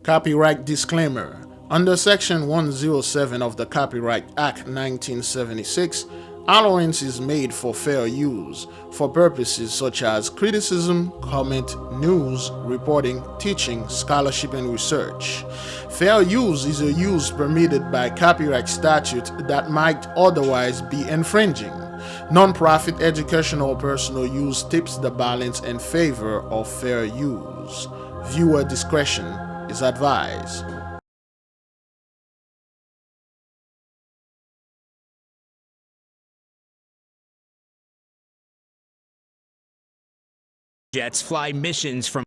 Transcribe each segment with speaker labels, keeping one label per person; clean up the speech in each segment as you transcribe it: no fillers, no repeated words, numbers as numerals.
Speaker 1: Copyright disclaimer. Under Section 107 of the Copyright Act 1976, allowance is made for fair use for purposes such as criticism, comment, news, reporting, teaching, scholarship, and research. Fair use is a use permitted by copyright statute that might otherwise be infringing. Non-profit educational or personal use tips the balance in favor of fair use. Viewer discretion is advised.
Speaker 2: Jets fly missions from.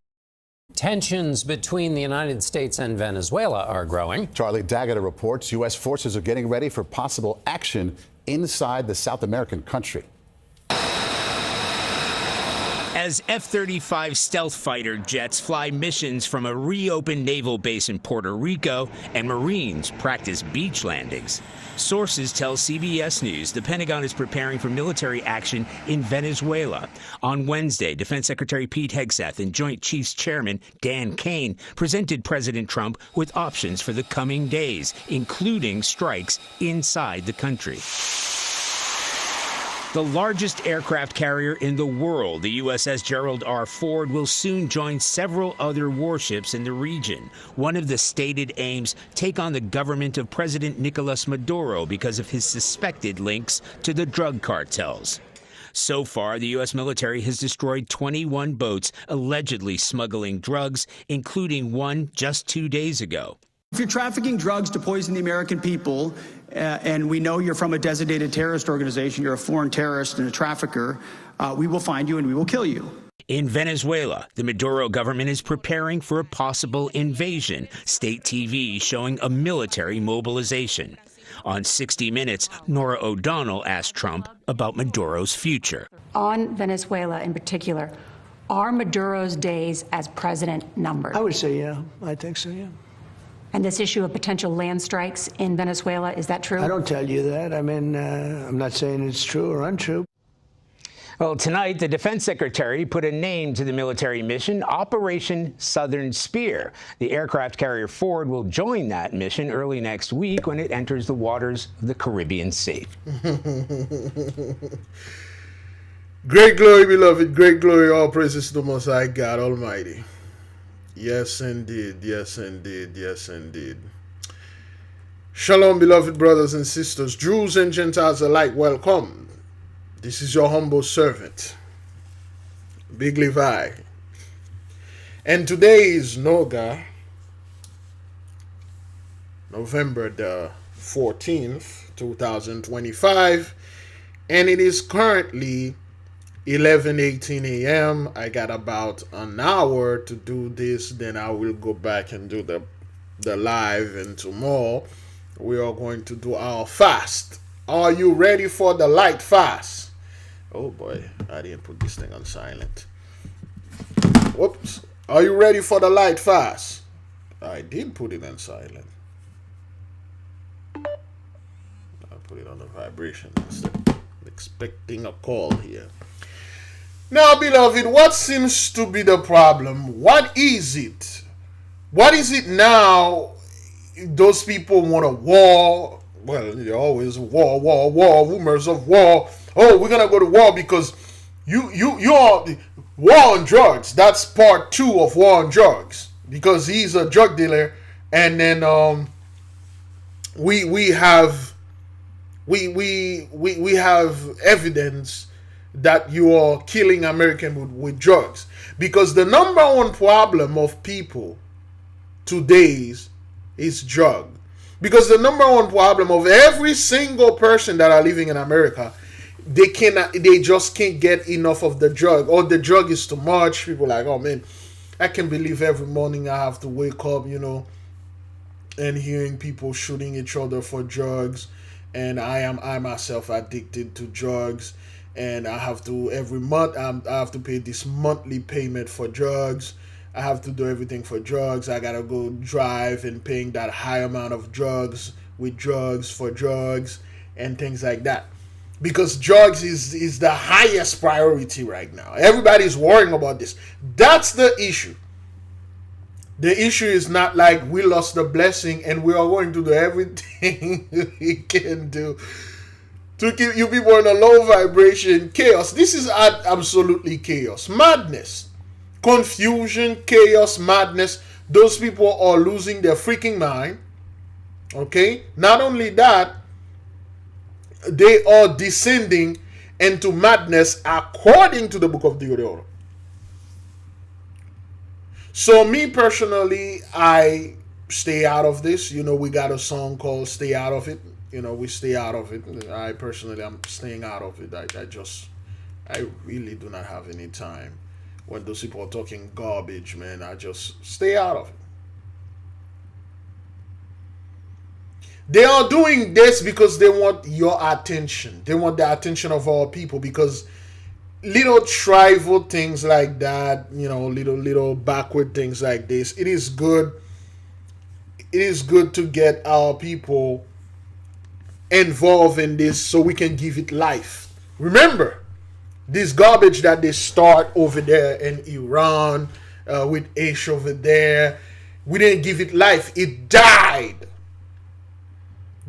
Speaker 3: Tensions between the United States and Venezuela are growing.
Speaker 4: Charlie Daggett reports U.S. forces are getting ready for possible action inside the South American country.
Speaker 2: As F-35 stealth fighter jets fly missions from a reopened naval base in Puerto Rico and Marines practice beach landings. Sources tell CBS News the Pentagon is preparing for military action in Venezuela. On Wednesday, Defense Secretary Pete Hegseth and Joint Chiefs Chairman Dan Kane presented President Trump with options for the coming days, including strikes inside the country. The largest aircraft carrier in the world, the USS Gerald R. Ford, will soon join several other warships in the region. One of the stated aims, take on the government of President Nicolas Maduro because of his suspected links to the drug cartels. So far, the U.S. military has destroyed 21 boats allegedly smuggling drugs, including one just 2 days ago.
Speaker 5: If you're trafficking drugs to poison the American people, and we know you're from a designated terrorist organization, you're a foreign terrorist and a trafficker, we will find you and we will kill you.
Speaker 2: In Venezuela, the Maduro government is preparing for a possible invasion, state TV showing a military mobilization. On 60 Minutes, Nora O'Donnell asked Trump about Maduro's future.
Speaker 6: On Venezuela in particular, are Maduro's days as president numbered?
Speaker 7: I would say, yeah. I think so, yeah.
Speaker 6: And this issue of potential land strikes in Venezuela, is that true?
Speaker 7: I don't tell you that. I mean, I'm not saying it's true or untrue.
Speaker 2: Well, tonight, the defense secretary put a name to the military mission, Operation Southern Spear. The aircraft carrier Ford will join that mission early next week when it enters the waters of the Caribbean Sea.
Speaker 1: Great glory, beloved. Great glory. All praises to the Most High God Almighty. Yes, indeed. Yes, indeed. Yes, indeed. Shalom, beloved brothers and sisters, Jews and Gentiles alike, welcome. This is your humble servant, Big Levi. And today is November the 14th, 2025. And it is currently 11:18 a.m. I got about an hour to do this, then I will go back and do the live, and tomorrow we are going to do our fast. Are you ready for the light fast? Oh boy, I didn't put this thing on silent. Whoops. Are you ready for the light fast? I did put it on silent. I put it on the vibration instead. Expecting a call here. Now, beloved, what seems to be the problem? What is it? What is it now? Those people want a war. Well, there's always war, rumors of war. Oh, we're gonna go to war because you are war on drugs. That's part 2 of war on drugs, because he's a drug dealer, and then we have evidence that you are killing American with drugs. Because the number one problem of people today is drug. Because the number one problem of every single person that are living in America, they just can't get enough of the drug, or the drug is too much. People are like, oh man, I can't believe every morning I have to wake up, and hearing people shooting each other for drugs, and I myself addicted to drugs. And I have to, every month, I have to pay this monthly payment for drugs. I have to do everything for drugs. I gotta go drive and paying that high amount of drugs with drugs for drugs and things like that. Because drugs is the highest priority right now. Everybody's worrying about this. That's the issue. The issue is not like we lost the blessing and we are going to do everything we can do to keep you people in a low vibration chaos. This is absolutely chaos, madness, confusion, chaos, madness. Those people are losing their freaking mind. Okay, not only that, they are descending into madness according to the book of Deuteronomy. So me personally, I stay out of this. You know, we got a song called "Stay Out of It." You know, we stay out of it. I personally, I'm staying out of it. I really do not have any time when those people are talking garbage, man. I just stay out of it. They are doing this because they want your attention. They want the attention of all people, because little trivial things like that, you know, little backward things like this, it is good to get our people involved in this so we can give it life. Remember, this garbage that they start over there in Iran, with Ish over there, we didn't give it life. It died.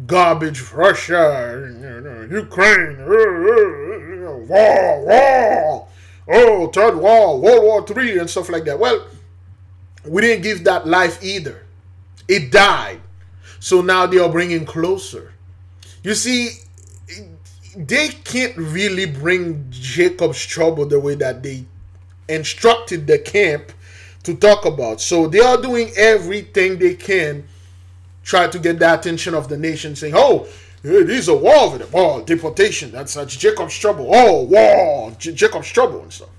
Speaker 1: Garbage, Russia, Ukraine, war, oh, third war, World War III, and stuff like that. Well, we didn't give that life either. It died. So now they are bringing closer. You see, they can't really bring Jacob's trouble the way that they instructed the camp to talk about. So they are doing everything they can, try to get the attention of the nation, saying, oh, it is a war over the war, deportation, that's Jacob's trouble, oh, war, Jacob's trouble and stuff.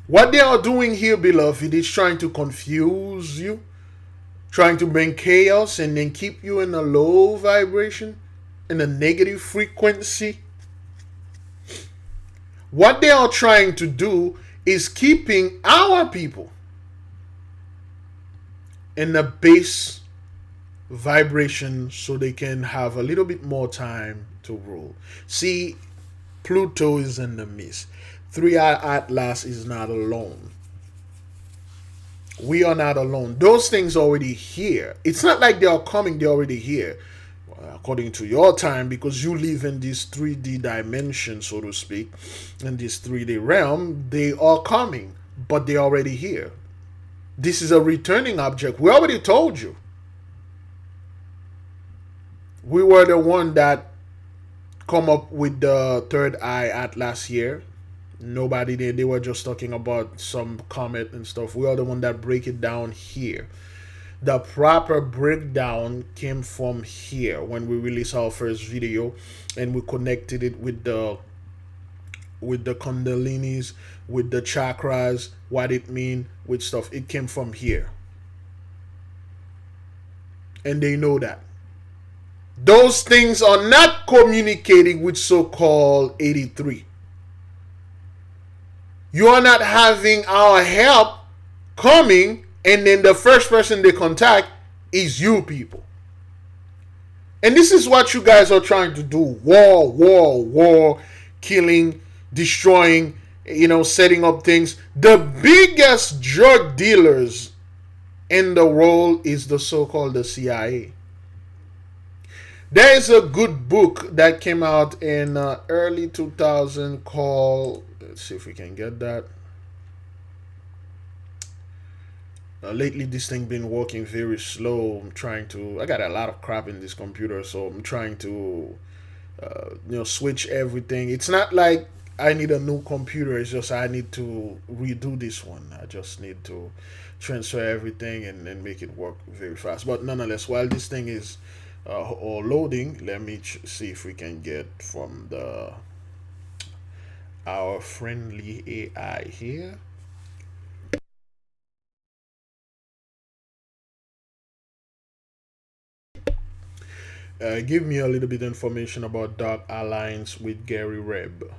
Speaker 1: What they are doing here, beloved, is trying to confuse you, trying to bring chaos and then keep you in a low vibration, in a negative frequency. What they are trying to do is keeping our people in a base vibration so they can have a little bit more time to rule. See, Pluto is in the midst. 3i Atlas is not alone. We are not alone. Those things are already here. It's not like they are coming, they're already here. According to your time, because you live in this 3D dimension, so to speak, in this 3D realm, they are coming, but they're already here. This is a returning object. We already told you. We were the one that come up with the third eye atlas here. Nobody did. They were just talking about some comet and stuff. We are the one that break it down here. The proper breakdown came from here when we released our first video, and we connected it with the kundalinis, with the chakras, what it mean, with stuff. It came from here, and they know that. Those things are not communicating with so-called 83. You are not having our help coming, and then the first person they contact is you people. And this is what you guys are trying to do. War, war, war, killing, destroying, setting up things. The biggest drug dealers in the world is the so-called the CIA. There is a good book that came out in early 2000 called, let's see if we can get that. Lately this thing been working very slow. I got a lot of crap in this computer, so I'm trying to switch everything. It's not like I need a new computer, it's just I need to redo this one. I just need to transfer everything and then make it work very fast. But nonetheless, while this thing is loading, let me see if we can get from our friendly AI here. Give me a little bit of information about Dark Alliance with Gary Reb.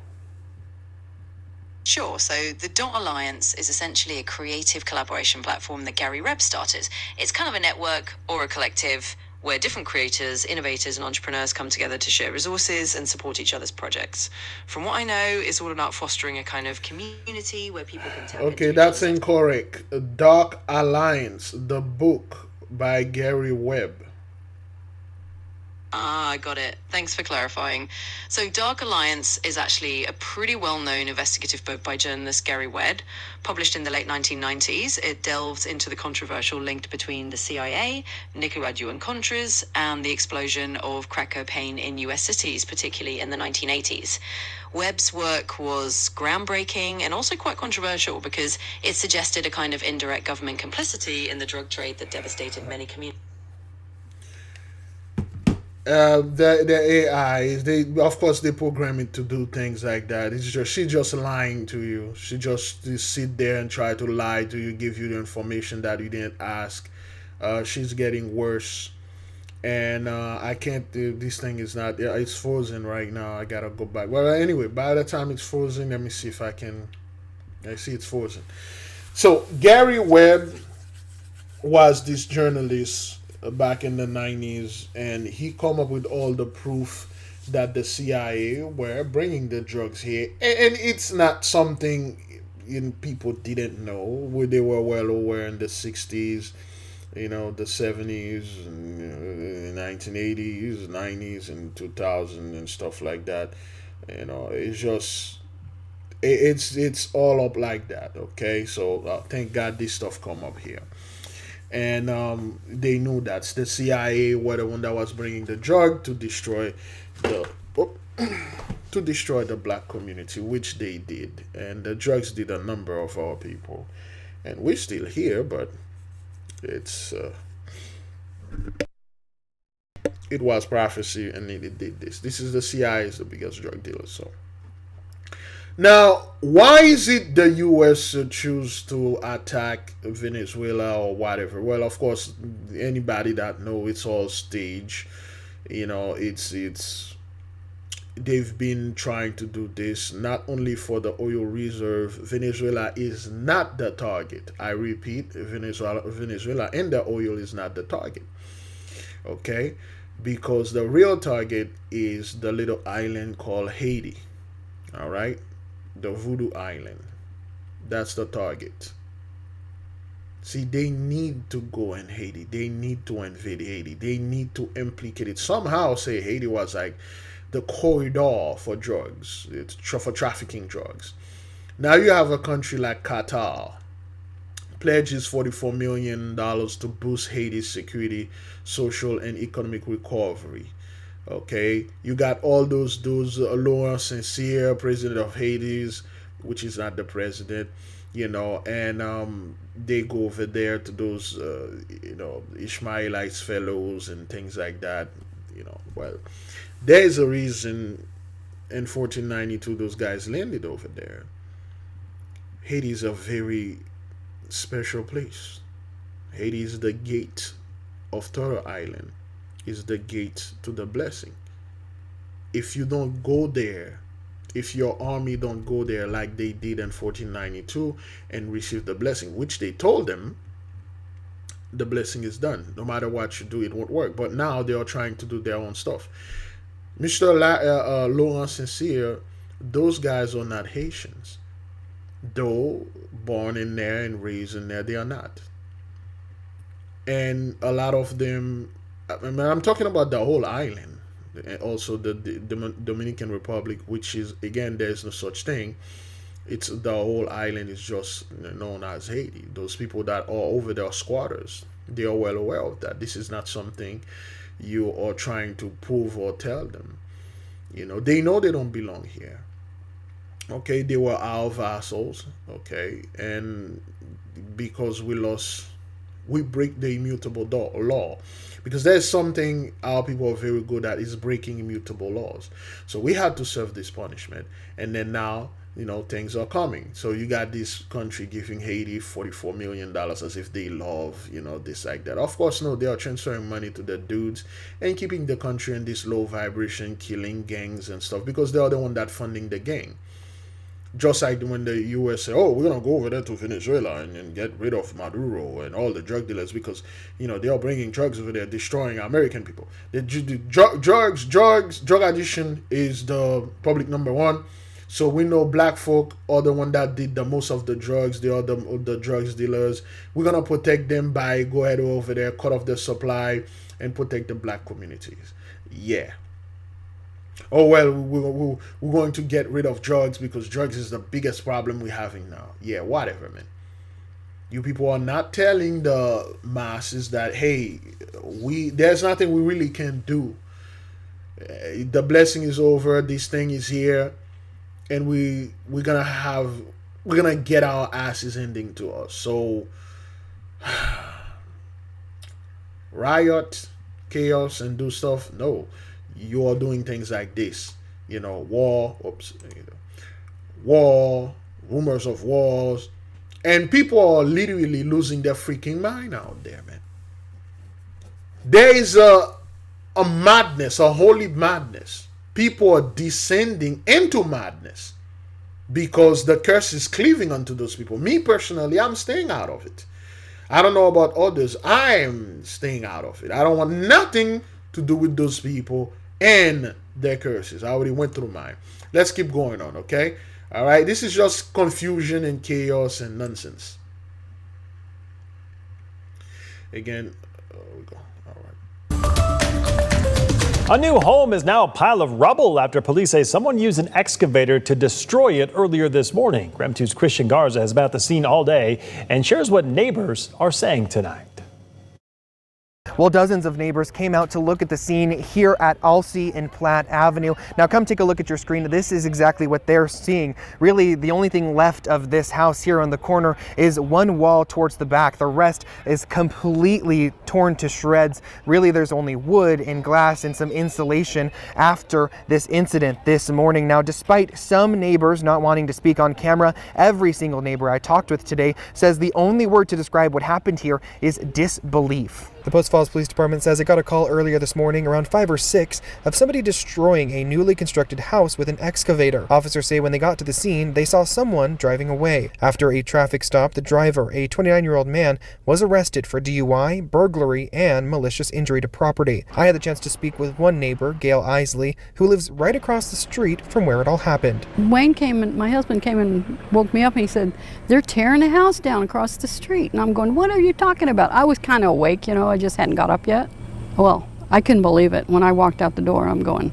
Speaker 8: Sure. So the Dot Alliance is essentially a creative collaboration platform that Gary Reb started. It's kind of a network or a collective where different creators, innovators, and entrepreneurs come together to share resources and support each other's projects. From what I know, it's all about fostering a kind of community where people can tap
Speaker 1: Okay,
Speaker 8: into each
Speaker 1: that's
Speaker 8: other's
Speaker 1: incorrect. Dark Alliance, the book by Gary Webb.
Speaker 8: Ah, I got it. Thanks for clarifying. So, Dark Alliance is actually a pretty well known investigative book by journalist Gary Webb. Published in the late 1990s, it delves into the controversial link between the CIA, Nicaraguan Contras, and the explosion of crack cocaine in US cities, particularly in the 1980s. Webb's work was groundbreaking and also quite controversial because it suggested a kind of indirect government complicity in the drug trade that devastated many communities.
Speaker 1: The AI, they of course they program it to do things like that. It's just she's just lying to you. She just sit there and try to lie to you, give you the information that you didn't ask. She's getting worse, and I can't. This thing is not. Yeah, it's frozen right now. I gotta go back. Well, anyway, by the time it's frozen, let me see if I can. I see it's frozen. So Gary Webb was this journalist back in the 90s, and he come up with all the proof that the CIA were bringing the drugs here, and it's not something people didn't know. They were well aware in the 60s, the 70s, and, 1980s, 90s, and 2000 and stuff like that. It's just it's all up like that. Okay, so thank God this stuff come up here, and they knew that the CIA were the one that was bringing the drug to destroy the to destroy the black community, which they did, and the drugs did a number of our people, and we're still here, but it's it was prophecy, and it did this. This is the CIA is the biggest drug dealer. So now, why is it the U.S. choose to attack Venezuela or whatever? Well, of course, anybody that know it's all stage. It's they've been trying to do this not only for the oil reserve. Venezuela is not the target. I repeat, Venezuela and the oil is not the target. Okay, because the real target is the little island called Haiti. All right. The Voodoo Island. That's the target. See, they need to go in Haiti. They need to invade Haiti. They need to implicate it. Somehow say Haiti was like the corridor for drugs. It's for trafficking drugs. Now you have a country like Qatar. Pledges $44 million to boost Haiti's security, social, and economic recovery. Okay, you got all those Laurent Sincere, president of Haiti's, which is not the president, and they go over there to those Ishmaelites fellows and things like that. Well, there is a reason in 1492 those guys landed over there. Haiti is a very special place. Haiti is the gate of Turtle Island, is the gate to the blessing. If you don't go there, if your army don't go there like they did in 1492 and receive the blessing, which they told them, the blessing is done. No matter what you do, it won't work. But now they are trying to do their own stuff. Mr. Laurent Sincere, those guys are not Haitians. Though born in there and raised in there, they are not. And a lot of them, I'm talking about the whole island, and also the Dominican Republic, which is, again, there's no such thing. It's the whole island is just known as Haiti. Those people that are over there are squatters. They are well aware of that. This is not something you are trying to prove or tell them. They know they don't belong here. Okay, they were our vassals. Okay, and because we break the immutable law, because there's something our people are very good at, is breaking immutable laws. So we had to serve this punishment, and then now things are coming. So you got this country giving Haiti $44 million as if they love this like that. Of course, no, they are transferring money to the dudes and keeping the country in this low vibration, killing gangs and stuff, because they are the one that funding the gang. Just like when the U.S. say, "Oh, we're gonna go over there to Venezuela and get rid of Maduro and all the drug dealers because they are bringing drugs over there, destroying American people." The drug addiction is the public number one. So we know black folk are the one that did the most of the drugs. They are the drugs dealers. We're gonna protect them by go ahead over there, cut off the supply, and protect the black communities. Yeah. Oh well, we're going to get rid of drugs because drugs is the biggest problem we're having now. Yeah, whatever, man. You people are not telling the masses that, hey, there's nothing we really can do. The blessing is over. This thing is here, and we're gonna get our asses handing to us. So riot, chaos, and do stuff. No, you are doing things like this. War, rumors of wars, and people are literally losing their freaking mind out there, man. There is a madness, a holy madness. People are descending into madness because the curse is cleaving unto those people. Me personally, I'm staying out of it. I don't know about others. I am staying out of it. I don't want nothing to do with those people and their curses. I already went through mine. Let's keep going on, okay? All right, this is just confusion and chaos and nonsense. Again, we go. All right.
Speaker 9: A new home is now a pile of rubble after police say someone used an excavator to destroy it earlier this morning. Graham 2's Christian Garza has been at the scene all day and shares what neighbors are saying tonight.
Speaker 10: Well, dozens of neighbors came out to look at the scene here at Alsea and Platt Avenue. Now come take a look at your screen. This is exactly what they're seeing. Really, the only thing left of this house here on the corner is one wall towards the back. The rest is completely torn to shreds. Really, there's only wood and glass and some insulation after this incident this morning. Now, despite some neighbors not wanting to speak on camera, every single neighbor I talked with today says the only word to describe what happened here is disbelief. The Post Falls Police Department says it got a call earlier this morning around 5 or 6 of somebody destroying a newly constructed house with an excavator. Officers say when they got to the scene, they saw someone driving away. After a traffic stop, the driver, a 29-year-old man, was arrested for DUI, burglary, and malicious injury to property. I had the chance to speak with one neighbor, Gail Isley, who lives right across the street from where it all happened.
Speaker 11: Wayne came and my husband came and woke me up and he said, "They're tearing the house down across the street." And I'm going, "What are you talking about?" I was kind of awake, I just hadn't got up yet. Well, I couldn't believe it. When I walked out the door, I'm going,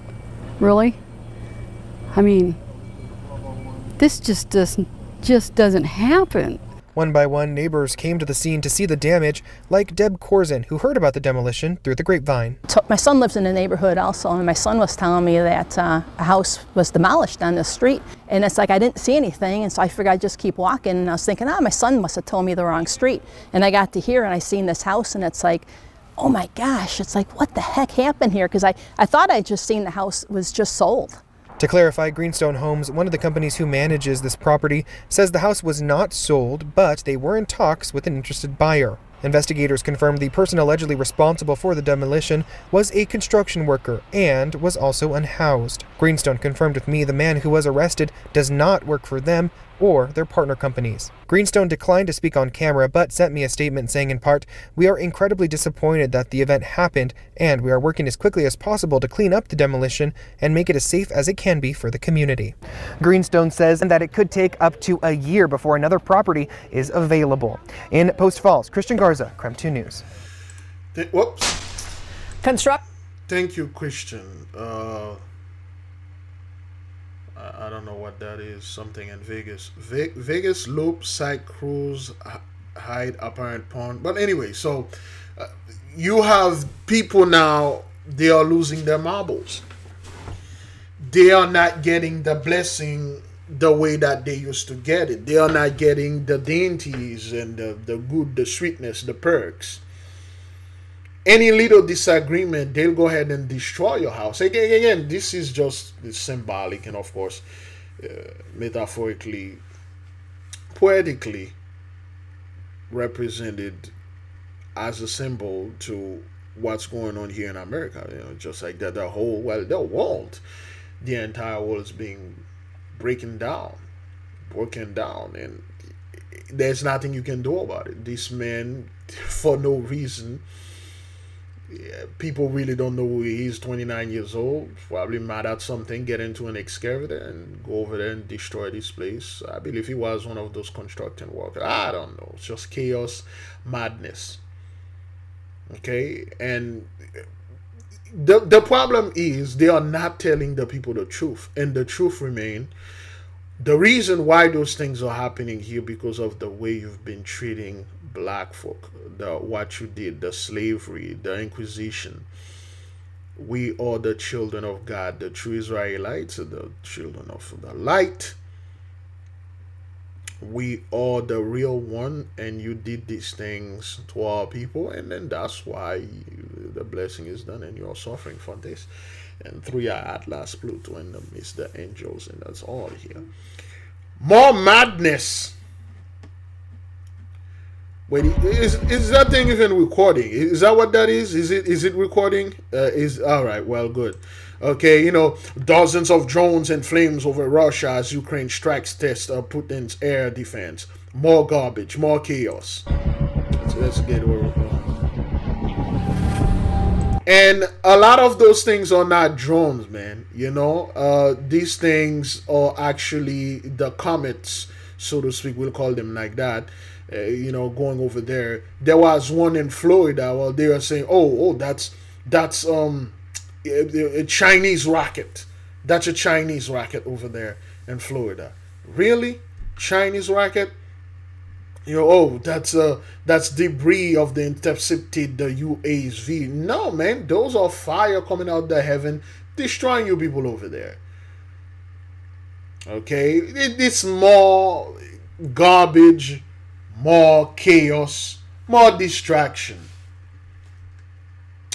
Speaker 11: really? I mean, this just doesn't happen.
Speaker 10: One by one, neighbors came to the scene to see the damage, like Deb Corzin, who heard about the demolition through the grapevine.
Speaker 12: My son lives in the neighborhood also, and my son was telling me that a house was demolished on the street, and it's like I didn't see anything, and so I figured I'd just keep walking, and I was thinking, my son must have told me the wrong street. And I got to here, and I seen this house, and it's like, oh my gosh, it's like, what the heck happened here? Because I thought I'd just seen the house was just sold.
Speaker 10: To clarify, Greenstone Homes, one of the companies who manages this property, says the house was not sold, but they were in talks with an interested buyer. Investigators confirmed the person allegedly responsible for the demolition was a construction worker and was also unhoused. Greenstone confirmed with me the man who was arrested does not work for them or their partner companies. Greenstone declined to speak on camera, but sent me a statement saying in part, "We are incredibly disappointed that the event happened, and we are working as quickly as possible to clean up the demolition and make it as safe as it can be for the community." Greenstone says that it could take up to a year before another property is available. In Post Falls, Christian Garza, Creme 2 News.
Speaker 1: Thank you, Christian. I don't know what that is. Something in Vegas. Vegas Loop Site Cruise hide apparent pawn. But anyway, so you have people now, they are losing their marbles. They are not getting the blessing the way that they used to get it. They are not getting the dainties and the good, the sweetness, the perks. Any little disagreement, they'll go ahead and destroy your house. Again, this is just symbolic and, of course, metaphorically, poetically represented as a symbol to what's going on here in America. Just like that, the entire world is being breaking down. broken down, and there's nothing you can do about it. This man, for no reason, people really don't know who he is. 29 years old, probably mad at something, get into an excavator and go over there and destroy this place. I believe he was one of those construction workers. I don't know. It's just chaos, madness. Okay, and the problem is they are not telling the people the truth, and the truth remain. The reason why those things are happening here because of the way you've been treating black folk, what you did, the slavery, the Inquisition. We are the children of God. The true Israelites are the children of the light. We are the real one, and you did these things to our people, and then that's why the blessing is done, and you're suffering for this. And 3 are Atlas, Pluto, and the midst the angels, and that's all here. More madness. Wait, is that thing even recording? Is that what that is? Is it recording? Is all right. Well, good. Okay, you know, dozens of drones and flames over Russia as Ukraine strikes test Putin's air defense. More garbage, more chaos. Let's get over. And a lot of those things are not drones, man. You know, these things are actually the comets, so to speak. We'll call them like that. You know, going over there. There was one in Florida. Well, they were saying, "Oh, that's a Chinese rocket. That's a Chinese rocket over there in Florida." Really, Chinese rocket? You know, oh, that's debris of the intercepted the UAV. No, man, those are fire coming out the heaven, destroying you people over there. Okay, it's more garbage, more chaos, more distraction.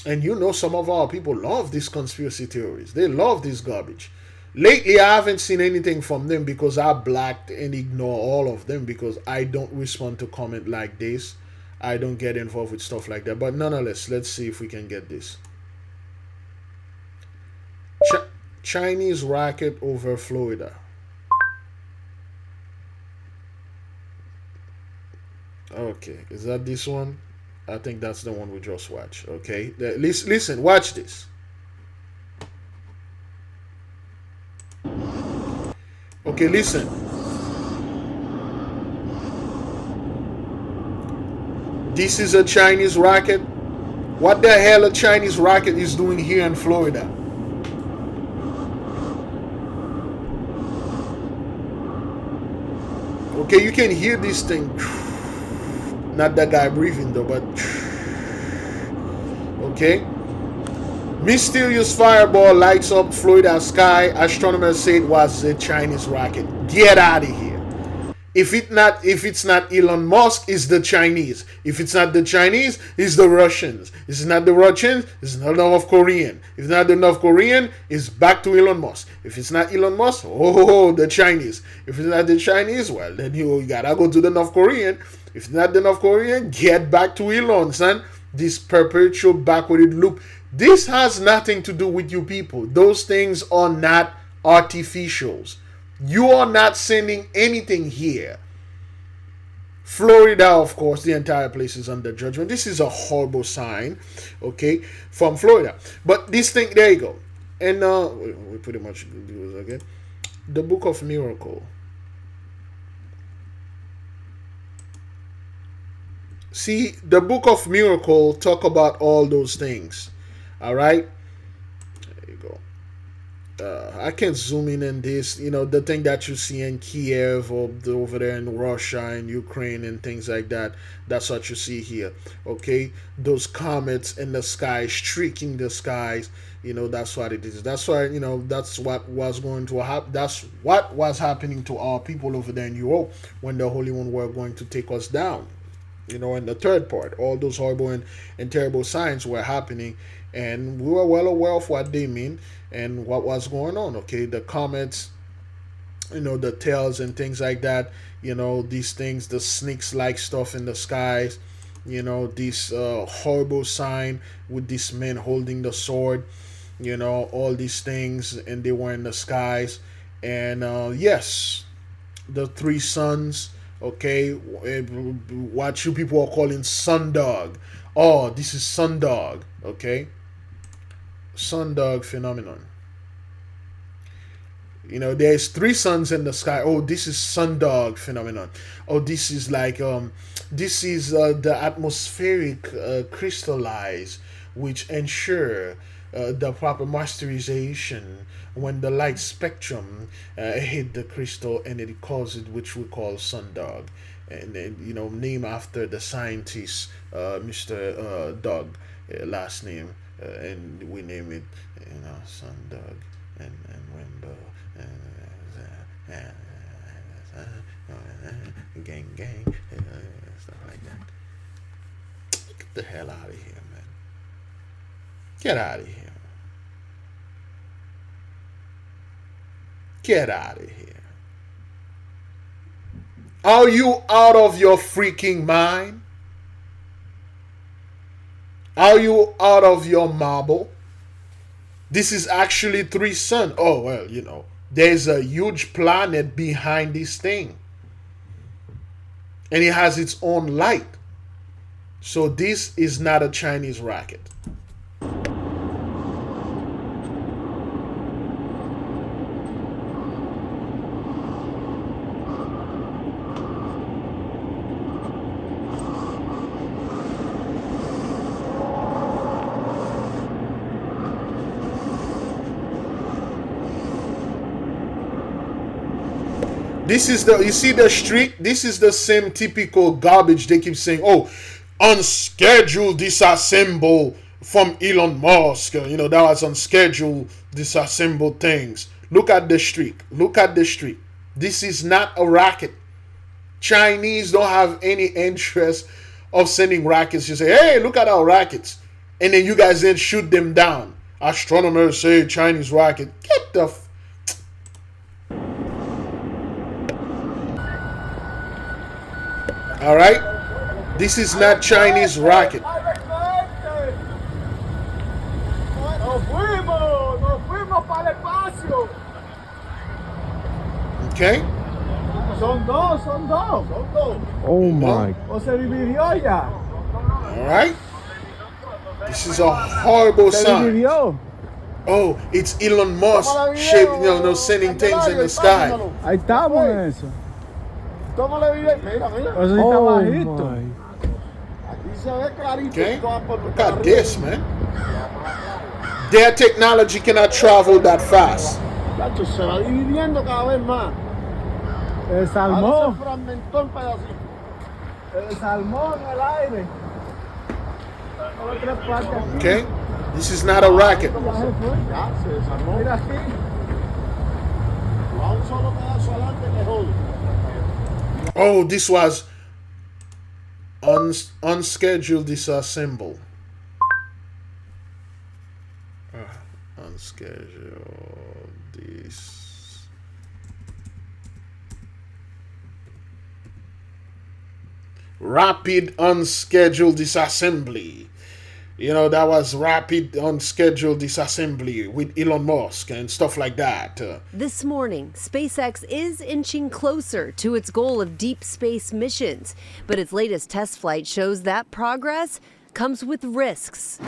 Speaker 1: And you know, some of our people love these conspiracy theories. They love this garbage. Lately, I haven't seen anything from them because I blacked and ignore all of them because I don't respond to comment like this. I don't get involved with stuff like that. But nonetheless, let's see if we can get this. Chinese rocket over Florida. Okay, is that this one? I think that's the one we just watched. Okay, listen, watch this. Okay, listen. This is a Chinese rocket. What the hell a Chinese rocket is doing here in Florida? Okay, you can hear this thing. Not that guy breathing though, but okay. Mysterious fireball lights up Florida sky. Astronomers say it was a Chinese rocket. Get out of here. If it's not Elon Musk, it's the Chinese. If it's not the Chinese, it's the Russians. If it's not the Russians, it's not the North Korean. If it's not the North Korean, it's back to Elon Musk. If it's not Elon Musk, oh, the Chinese. If it's not the Chinese, well, then you gotta go to the North Korean. If it's not the North Korean, get back to Elon, son. This perpetual backward loop. This has nothing to do with you people. Those things are not artificials. You are not sending anything here. Florida, of course, the entire place is under judgment. This is a horrible sign, okay, from Florida. But this thing, there you go. And we pretty much do this again. The Book of Miracle. See, the Book of Miracle talk about all those things. All right. There you go. I can zoom in on this. You know, the thing that you see in Kiev or over there in Russia and Ukraine and things like that. That's what you see here. Okay. Those comets in the sky, streaking the skies. You know, that's what it is. That's why, you know, that's what was going to happen. That's what was happening to our people over there in Europe when the Holy One were going to take us down. You know, in the third part, all those horrible and terrible signs were happening, and we were well aware of what they mean and what was going on. Okay, the comets, you know, the tails and things like that. You know, these things, the snakes-like stuff in the skies. You know, this horrible sign with this man holding the sword. You know, all these things, and they were in the skies. And yes, the three sons. Okay, what you people are calling sundog. Oh, this is sundog. Okay, sundog phenomenon. You know, there's three suns in the sky. Oh, this is sundog phenomenon. Oh, this is like this is the atmospheric crystallize, which ensure the proper masterization when the light spectrum hit the crystal, and it causes which we call sundog, and you know, named after the scientist Mr. Dog, last name, and we name it, you know, sundog, and when gang, stuff like that. Get the hell out of here, man. Get out of here. Get out of here. Are you out of your freaking mind? Are you out of your marble? This is actually three suns. Oh, well, you know, there's a huge planet behind this thing. And it has its own light. So this is not a Chinese rocket. This is the, you see the streak? This is the same typical garbage they keep saying, oh, unscheduled disassemble from Elon Musk. You know, that was unscheduled disassemble things. Look at the streak. Look at the streak. This is not a rocket. Chinese don't have any interest of sending rockets. You say, hey, look at our rockets. And then you guys then shoot them down. Astronomers say Chinese rocket. Get the all right, this is not Chinese rocket. Okay.
Speaker 13: Oh my.
Speaker 1: All right. This is a horrible sign. Oh, it's Elon Musk shaped, you know, sending things in the sky.
Speaker 13: Ahí estamos en eso.
Speaker 1: Okay, look at this, man. Their technology cannot travel that fast. Okay, this is not a rocket. Oh, this was unscheduled disassemble. Unscheduled this. Rapid unscheduled disassembly. You know, that was rapid unscheduled disassembly with Elon Musk and stuff like that.
Speaker 14: This morning, SpaceX is inching closer to its goal of deep space missions, but its latest test flight shows that progress comes with risks.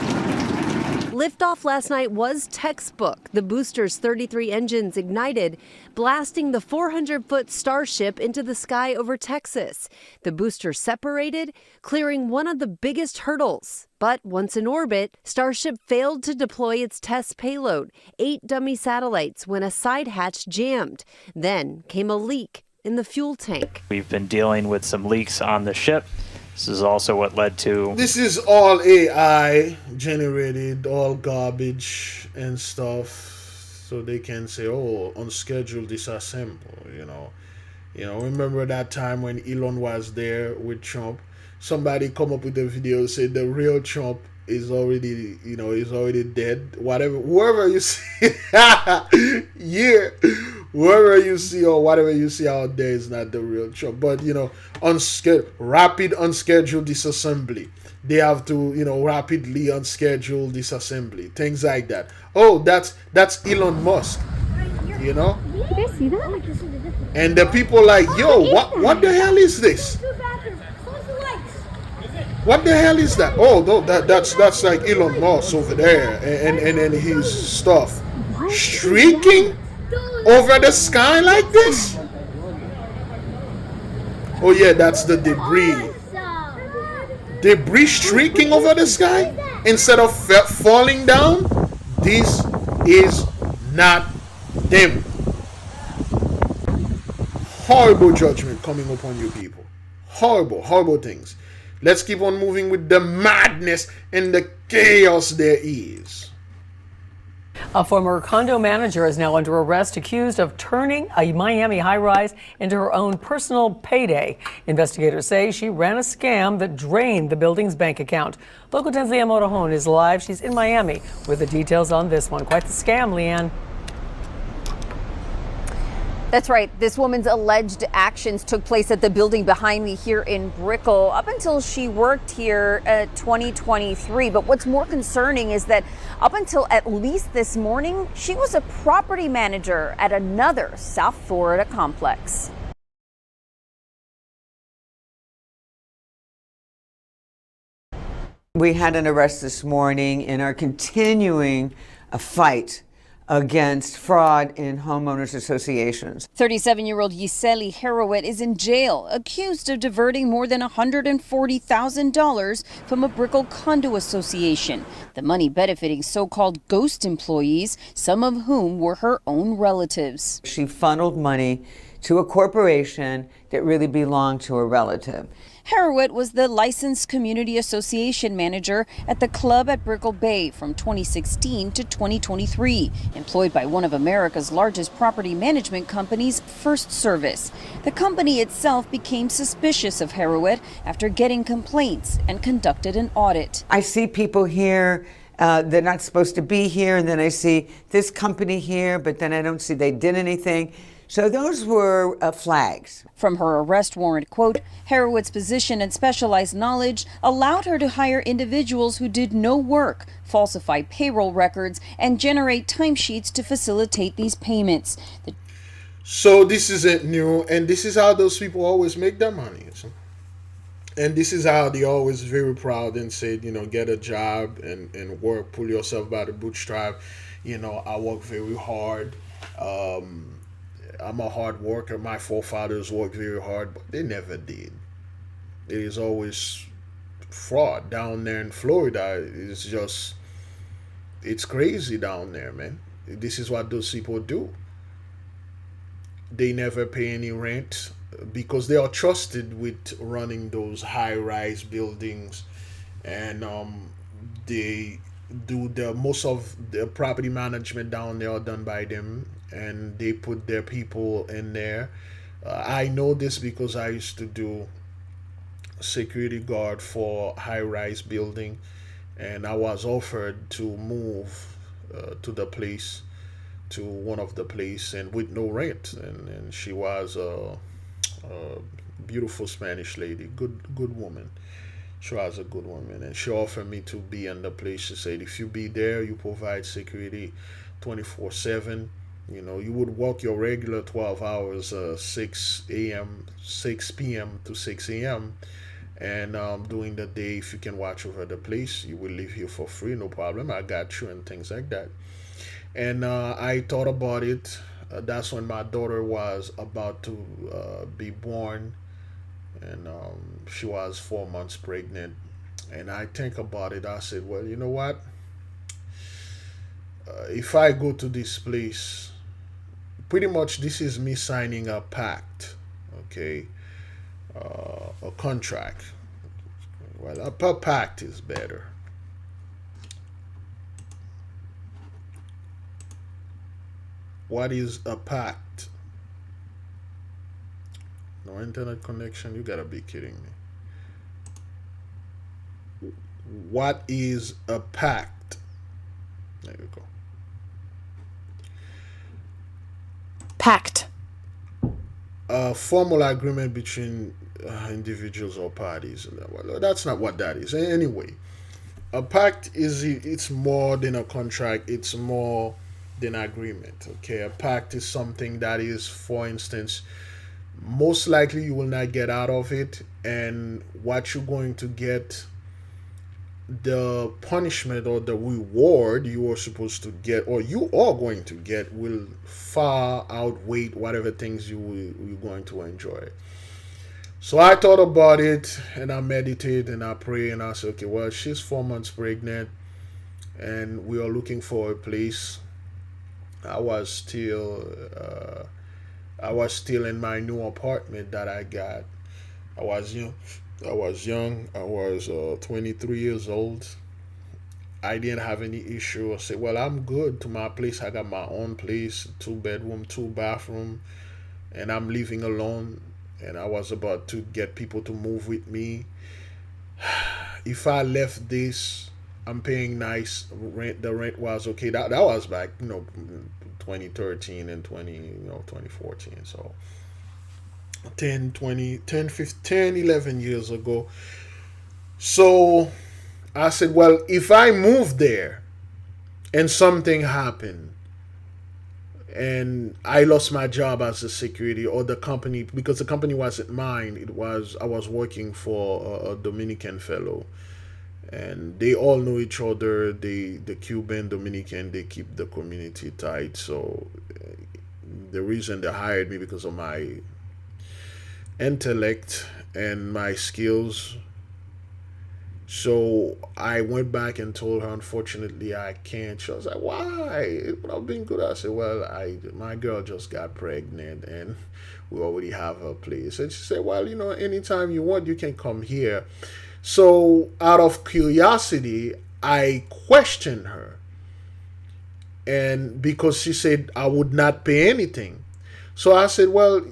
Speaker 14: Liftoff last night was textbook. The booster's 33 engines ignited, blasting the 400-foot Starship into the sky over Texas. The booster separated, clearing one of the biggest hurdles. But once in orbit, Starship failed to deploy its test payload, 8 dummy satellites, when a side hatch jammed. Then came a leak in the fuel tank.
Speaker 15: We've been dealing with some leaks on the ship. This is also what led to...
Speaker 1: This is all AI generated, all garbage and stuff. So they can say, oh, unscheduled disassemble, you know. You know, remember that time when Elon was there with Trump? Somebody come up with a video, say the real Trump is already, you know, is already dead. Whatever, whoever you see, yeah, whoever you see or whatever you see out there is not the real Trump. But, you know, rapid unscheduled disassembly. They have to, you know, rapidly unschedule disassembly. Things like that. Oh, that's Elon Musk, you know?
Speaker 16: You see that?
Speaker 1: And the people like, yo, what the hell is this? What the hell is that? Oh, no, that's like Elon Musk over there, and his stuff streaking over the sky like this. Oh yeah, that's the debris. Debris streaking over the sky instead of falling down. This is not them. Horrible judgment coming upon you people. Horrible, horrible things. Let's keep on moving with the madness and the chaos there is.
Speaker 17: A former condo manager is now under arrest, accused of turning a Miami high-rise into her own personal payday. Investigators say she ran a scam that drained the building's bank account. Local 10's Leanne Motorhone is live. She's in Miami with the details on this one. Quite the scam, Leanne.
Speaker 18: That's right. This woman's alleged actions took place at the building behind me here in Brickell up until she worked here 2023. But what's more concerning is that up until at least this morning, she was a property manager at another South Florida complex.
Speaker 19: We had an arrest this morning and are continuing a fight against fraud in homeowners associations.
Speaker 18: 37-year-old Yiseli Harrowit is in jail, accused of diverting more than $140,000 from a Brickell condo association. The money benefiting so-called ghost employees, some of whom were her own relatives.
Speaker 19: She funneled money to a corporation that really belonged to a relative.
Speaker 18: Harrowit was the licensed community association manager at the club at Brickell Bay from 2016 to 2023, employed by one of America's largest property management companies, First Service. The company itself became suspicious of Harrowit after getting complaints and conducted an audit.
Speaker 19: I see people here, they're not supposed to be here, and then I see this company here, but then I don't see they did anything. So those were flags.
Speaker 18: From her arrest warrant, quote, Harrowit's position and specialized knowledge allowed her to hire individuals who did no work, falsify payroll records, and generate timesheets to facilitate these payments.
Speaker 1: So this isn't new, and this is how those people always make their money. And this is how they're always very proud and say, you know, get a job and work, pull yourself by the bootstrap. You know, I work very hard. I'm a hard worker. My forefathers worked very hard, but they never did. It is always fraud down there in Florida. It's crazy down there, man. This is what those people do. They never pay any rent because they are trusted with running those high-rise buildings, and they do most of the property management down there are done by them, and they put their people in there. I know this because I used to do security guard for high-rise building, and I was offered to move to the place, to one of the place, and with no rent, and she was a beautiful Spanish lady, good woman. She was a good woman, and she offered me to be in the place. She said, if you be there, you provide security 24/7. You know, you would work your regular 12 hours, 6 p.m. to 6 a.m. And during the day, if you can watch over the place, you will live here for free, no problem. I got you, and things like that. And I thought about it. That's when my daughter was about to be born, and she was 4 months pregnant. And I think about it. I said, well, you know what? If I go to this place, pretty much this is me signing a pact, okay? A contract. Well, a pact is better. What is a pact? No internet connection? You gotta be kidding me. What is a pact? There you go.
Speaker 17: Pact.
Speaker 1: A formal agreement between individuals or parties. Well, that's not what that is. Anyway, a pact it's more than a contract. It's more than agreement. Okay, a pact is something that is, for instance, most likely you will not get out of it, and what you're going to get, the punishment or the reward you are supposed to get or you are going to get, will far outweigh whatever things you're going to enjoy. So I thought about it, and I meditated and I prayed, and I said, okay, well, she's 4 months pregnant and we are looking for a place. I was still in my new apartment that I got. I was young. I was 23 years old. I didn't have any issue. I said, well, I'm good to my place. I got my own place, 2 bedroom, 2 bathroom, and I'm living alone. And I was about to get people to move with me. If I left this, I'm paying nice rent. The rent was okay. That was back, 2013 and 2014. So 10, 20, 10, 15, 11 years ago. So I said, well, if I move there and something happened and I lost my job as a security, or the company, because the company wasn't mine, I was working for a Dominican fellow, and they all know each other. The Cuban, Dominican, they keep the community tight. So the reason they hired me because of my intellect and my skills. So I went back and told her, unfortunately, I can't. She was like, why? I've been good. I said, well, my girl just got pregnant and we already have a place. And she said, well, anytime you want, you can come here. So out of curiosity, I questioned her. And because she said I would not pay anything. So I said, well,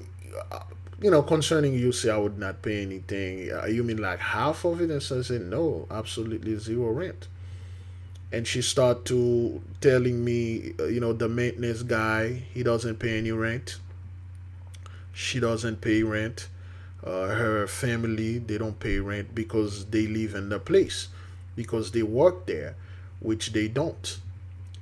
Speaker 1: concerning you say I would not pay anything, you mean like half of it? And so I said, no, absolutely zero rent. And she started to telling me, the maintenance guy, he doesn't pay any rent. She doesn't pay rent. Her family, they don't pay rent because they live in the place, because they work there, which they don't.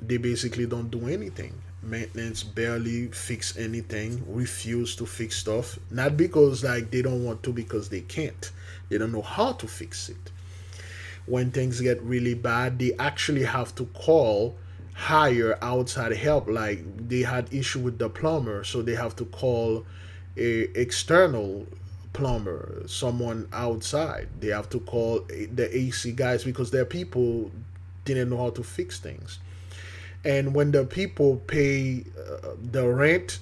Speaker 1: They basically don't do anything. Maintenance barely fix anything, refuse to fix stuff, not because like they don't want to, because they can't. They don't know how to fix it. When things get really bad, they actually have to hire outside help. Like they had issue with the plumber, so they have to call a external plumber, someone outside. They have to call the AC guys because their people didn't know how to fix things. And when the people pay the rent,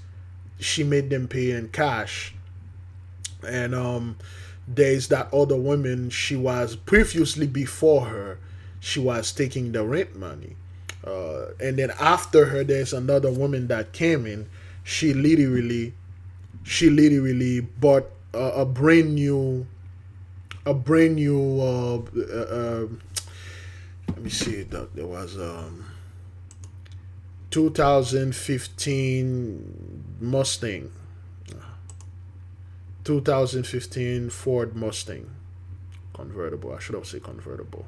Speaker 1: she made them pay in cash. And there's that other woman, she was previously before her, she was taking the rent money. And then after her, there's another woman that came in. She literally bought a brand new. Let me see. There was 2015 Mustang, 2015 Ford Mustang convertible. I should have said convertible.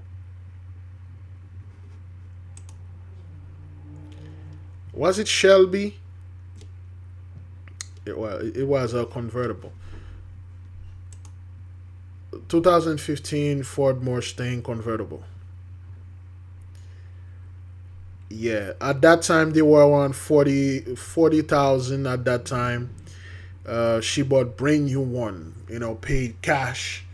Speaker 1: Was it Shelby? It was a convertible. 2015 Ford Mustang convertible. Yeah, at that time they were around 40,000 at that time. She bought brand new one, paid cash.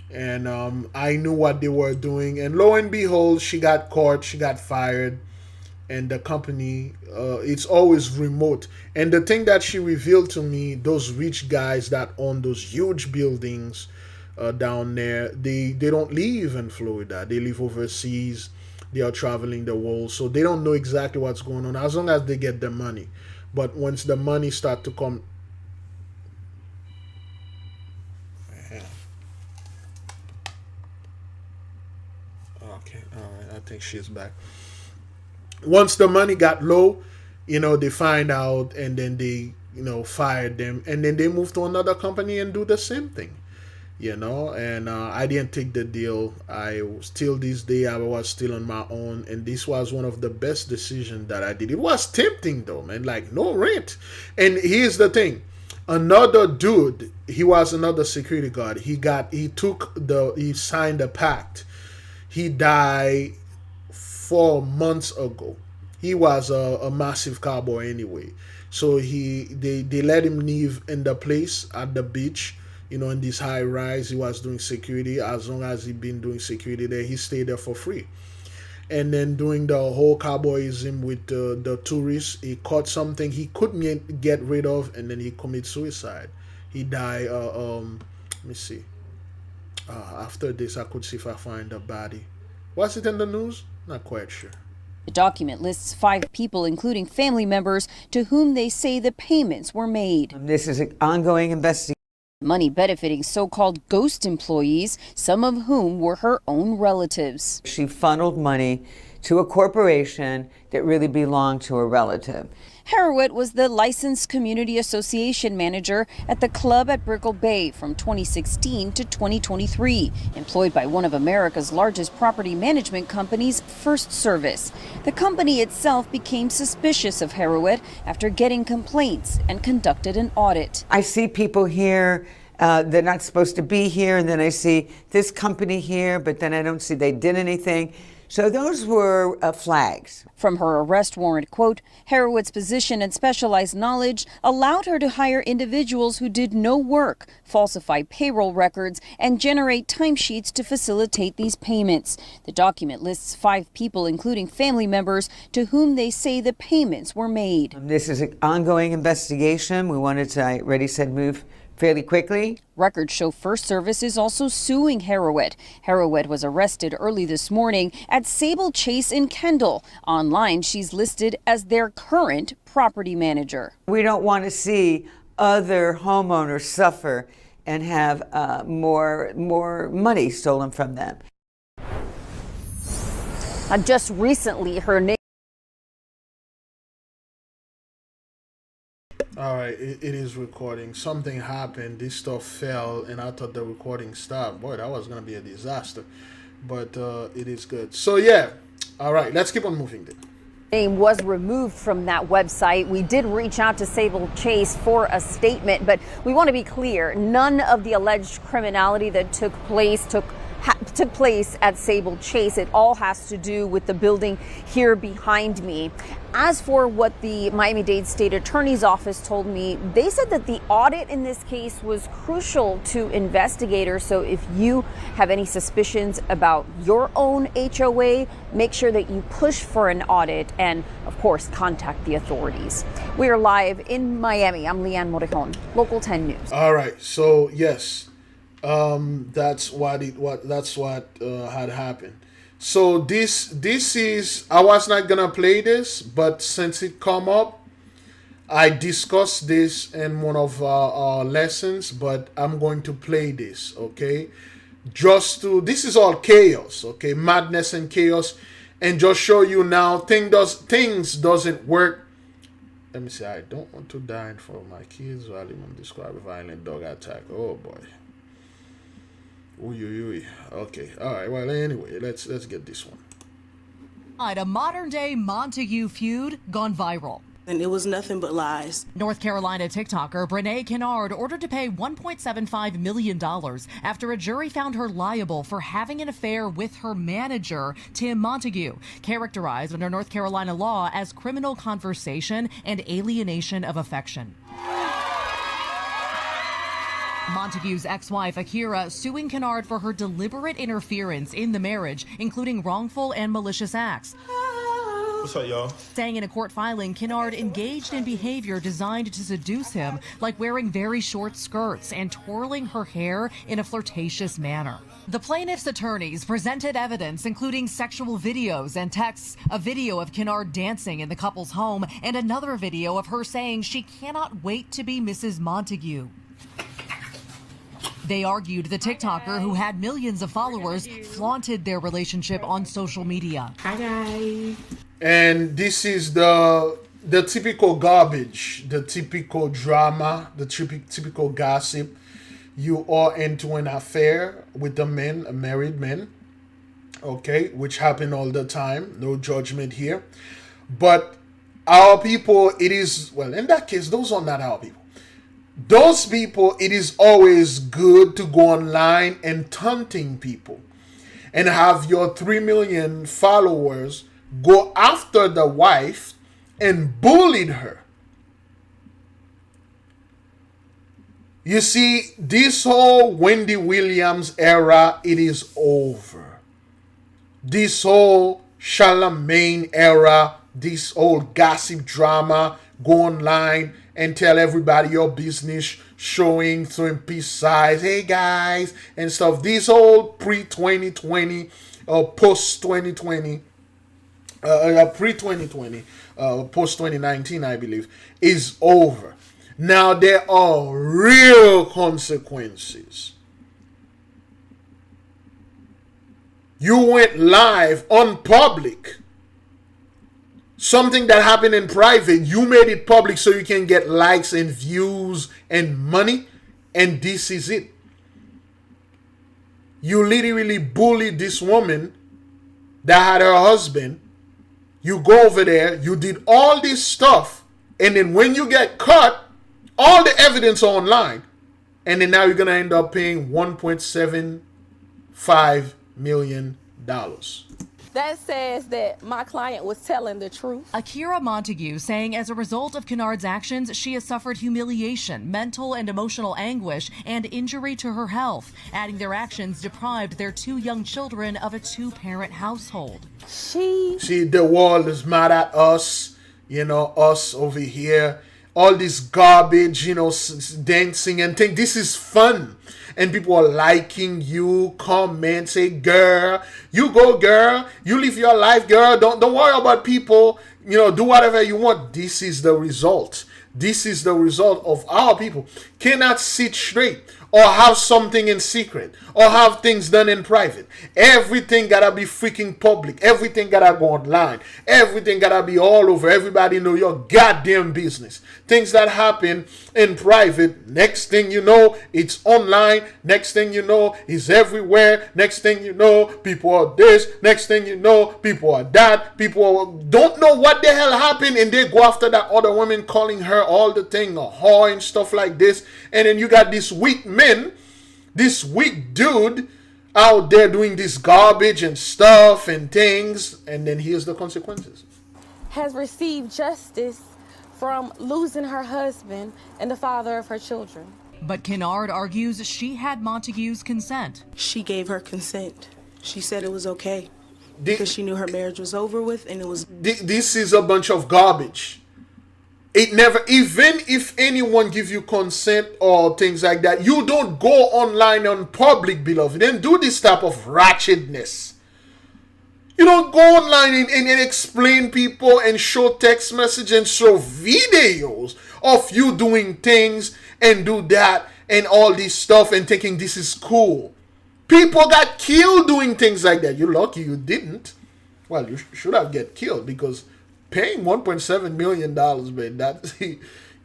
Speaker 1: And I knew what they were doing. And lo and behold, she got caught, she got fired. And the company, it's always remote. And the thing that she revealed to me, those rich guys that own those huge buildings down there, they don't live in Florida. They live overseas. They are traveling the world, so they don't know exactly what's going on as long as they get their money. But once the money start to come, okay, all right, I think she's back. Once the money got low, they find out, and then they fired them, and then they move to another company and do the same thing. you know, and I didn't take the deal. Till this day, I was still on my own, and this was one of the best decisions that I did. It was tempting though, man, like no rent. And here's the thing, another dude, he was another security guard. He signed a pact. He died 4 months ago. He was a massive cowboy anyway. So they let him live in the place at the beach, you know, in this high rise. He was doing security. As long as he been doing security there, he stayed there for free. And then doing the whole cowboyism with the tourists, he caught something he couldn't get rid of, and then he committed suicide. He died. Let me see. After this, I could see if I find the body. Was it in the news? Not quite sure.
Speaker 18: The document lists 5 people, including family members, to whom they say the payments were made.
Speaker 19: This is an ongoing investigation.
Speaker 18: Money benefiting so-called ghost employees, some of whom were her own relatives.
Speaker 19: She funneled money to a corporation that really belonged to a relative.
Speaker 18: Harrowit was the licensed community association manager at the club at Brickell Bay from 2016 to 2023, employed by one of America's largest property management companies, First Service. The company itself became suspicious of Harrowit after getting complaints and conducted an audit.
Speaker 19: I see people here, they're not supposed to be here, and then I see this company here, but then I don't see they did anything. So those were flags.
Speaker 18: From her arrest warrant, quote, Harrowit's position and specialized knowledge allowed her to hire individuals who did no work, falsify payroll records, and generate timesheets to facilitate these payments. The document lists 5 people, including family members, to whom they say the payments were made.
Speaker 19: This is an ongoing investigation. We wanted to, I already said, move fairly quickly.
Speaker 18: Records show First Service is also suing Harrowit. Harrowit was arrested early this morning at Sable Chase in Kendall. Online, she's listed as their current property manager.
Speaker 19: We don't want to see other homeowners suffer and have more money stolen from them.
Speaker 18: Just recently, her name.
Speaker 1: All right, it is recording. Something happened. This stuff fell, and I thought the recording stopped. Boy, that was going to be a disaster. But it is good. So, yeah. All right, let's keep on moving then.
Speaker 16: Name was removed from that website. We did reach out to Sable Chase for a statement, but we want to be clear. None of the alleged criminality that took place at Sable Chase. It all has to do with the building here behind me. As for what the Miami-Dade State Attorney's Office told me, they said that the audit in this case was crucial to investigators. So if you have any suspicions about your own HOA, make sure that you push for an audit and, of course, contact the authorities. We are live in Miami. I'm Leanne Morejon, Local 10 News.
Speaker 1: All right. So, yes. That's what had happened. So this is, I was not gonna play this, but since it come up, I discussed this in one of our lessons, but I'm going to play this, okay? This is all chaos, okay? Madness and chaos, and just show you now things doesn't work. Let me see. I don't want to die in front of my kids while I'm describe a violent dog attack. Oh boy. Okay. All right. Well, anyway, let's get this one.
Speaker 20: A modern-day Montague feud gone viral.
Speaker 21: And it was nothing but lies.
Speaker 20: North Carolina TikToker Brene Kennard ordered to pay $1.75 million after a jury found her liable for having an affair with her manager, Tim Montague, characterized under North Carolina law as criminal conversation and alienation of affection. Montague's ex-wife, Akira, suing Kennard for her deliberate interference in the marriage, including wrongful and malicious acts.
Speaker 22: What's up, y'all?
Speaker 20: Saying in a court filing, Kennard engaged in behavior designed to seduce him, like wearing very short skirts and twirling her hair in a flirtatious manner. The plaintiff's attorneys presented evidence, including sexual videos and texts, a video of Kennard dancing in the couple's home, and another video of her saying she cannot wait to be Mrs. Montague. They argued the TikToker, who had millions of followers, flaunted their relationship on social media.
Speaker 21: Hi, guys.
Speaker 1: And this is the typical garbage, the typical drama, the typical gossip. you are into an affair with a man, a married man, okay, which happen all the time. No judgment here. But our people, it is, well, in that case, those are not our people. Those people, it is always good to go online and taunting people and have your 3 million followers go after the wife and bullied her. You see, this whole Wendy Williams era, it is over. This whole Charlemagne era, this old gossip drama, go online and tell everybody your business, showing, throwing peace signs, hey guys, and stuff. This old pre-2020 or post-2020, pre-2020, post-2019, I believe, is over. Now there are real consequences. You went live on public. Something that happened in private, you made it public so you can get likes and views and money, and this is it. You literally bullied this woman that had her husband. You go over there, you did all this stuff, and then when you get caught, all the evidence are online, and then now you're gonna end up paying $1.75 million.
Speaker 3: That says that my client was telling the truth.
Speaker 20: Akira Montague saying as a result of Kennard's actions, she has suffered humiliation, mental and emotional anguish, and injury to her health, adding their actions deprived their 2 young children of a 2-parent household.
Speaker 1: See, the world is mad at us, us over here. All this garbage, dancing and things. This is fun. And people are liking you, comment, say, girl, you go, girl. You live your life, girl. Don't worry about people. Do whatever you want. This is the result. This is the result of our people cannot sit straight or have something in secret or have things done in private. Everything gotta be freaking public. Everything gotta go online. Everything gotta be all over. Everybody know your goddamn business. Things that happen in private, next thing you know, it's online. Next thing you know, it's everywhere. Next thing you know, people are this. Next thing you know, people are that. People don't know what the hell happened, and they go after that other woman, calling her all the thing a whore and stuff like this. And then you got this weak men, this weak dude out there doing this garbage and stuff and things, and then here's the consequences.
Speaker 3: Has received justice from losing her husband and the father of her children.
Speaker 20: But Kennard argues she had Montague's consent.
Speaker 21: She gave her consent. She said it was okay because she knew her marriage was over with, and it was.
Speaker 1: This is a bunch of garbage. It never, even if anyone gives you consent or things like that, you don't go online on public, beloved, and do this type of ratchetness. You don't go online and explain people and show text message and show videos of you doing things and do that and all this stuff and thinking this is cool. People got killed doing things like that. You're lucky you didn't. Well, you should have get killed because paying $1.7 million, man, that's,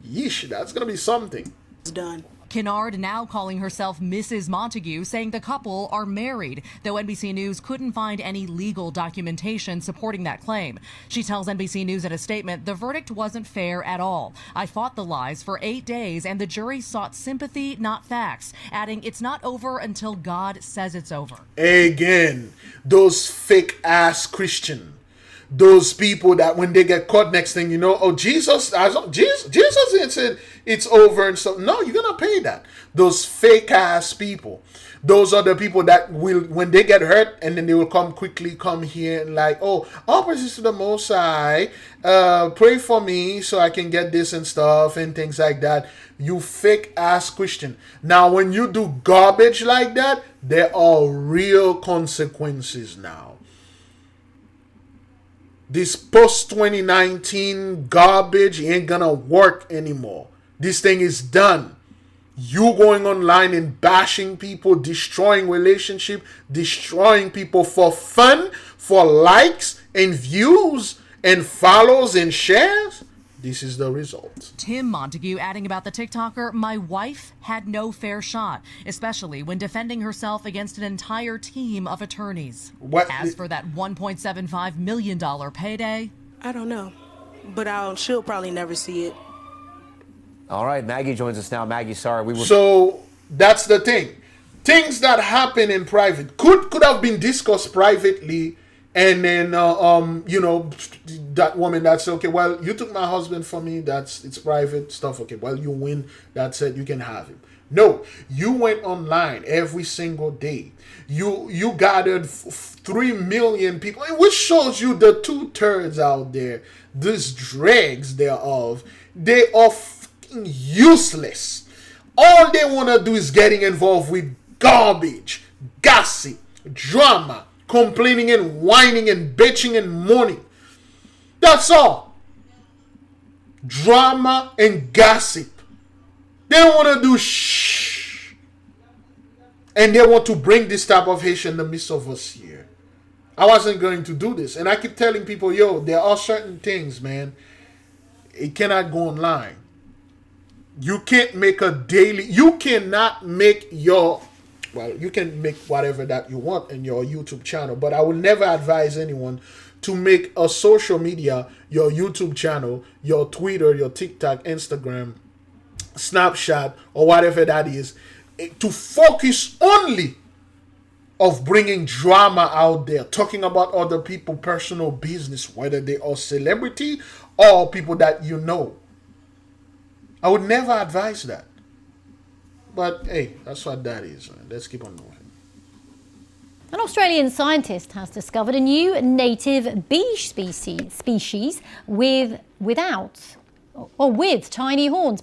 Speaker 1: yeesh, that's going to be something.
Speaker 21: It's done.
Speaker 20: Kennard now calling herself Mrs. Montague, saying the couple are married, though NBC News couldn't find any legal documentation supporting that claim. She tells NBC News in a statement, the verdict wasn't fair at all. I fought the lies for 8 days, and the jury sought sympathy, not facts, adding it's not over until God says it's over.
Speaker 1: Again, those fake-ass Christians. Those people that when they get caught, next thing you know, oh, Jesus said it's over and stuff. No, you're gonna pay that. Those fake ass people. Those are the people that will, when they get hurt, and then they will quickly come here and like, oh, all praises to the Most High. Pray for me so I can get this and stuff and things like that. You fake ass Christian. Now, when you do garbage like that, there are real consequences now. This post-2019 garbage ain't gonna work anymore. This thing is done. You going online and bashing people, destroying relationship, destroying people for fun, for likes and views and follows and shares. this is the result.
Speaker 20: Tim Montague adding about the TikToker, my wife had no fair shot, especially when defending herself against an entire team of attorneys. As for that $1.75 million payday,
Speaker 21: I don't know, but she'll probably never see it.
Speaker 4: All right, Maggie joins us now. Maggie, sorry, we were...
Speaker 1: So that's the thing. Things that happen in private could have been discussed privately, and then you know, that woman that's okay, well, you took my husband from me, it's private stuff, okay, well, you win, that's it, you can have him. No, you went online every single day. You gathered 3 million people, which shows you the 2/3 out there, these dregs thereof, they are useless. All they want to do is getting involved with garbage, gossip, drama, complaining and whining and bitching and moaning. That's all. Drama and gossip. They want to do shh. And they want to bring this type of hate in the midst of us here. I wasn't going to do this. And I keep telling people, yo, there are certain things, man. It cannot go online. You can't make a daily, you cannot make your, well, you can make whatever that you want in your YouTube channel, but I will never advise anyone to make a social media, your YouTube channel, your Twitter, your TikTok, Instagram, Snapchat, or whatever that is, to focus only of bringing drama out there, talking about other people's personal business, whether they are celebrity or people that you know. I would never advise that. But hey, that's what that is. Let's keep on moving.
Speaker 5: An Australian scientist has discovered a new native bee species with tiny horns,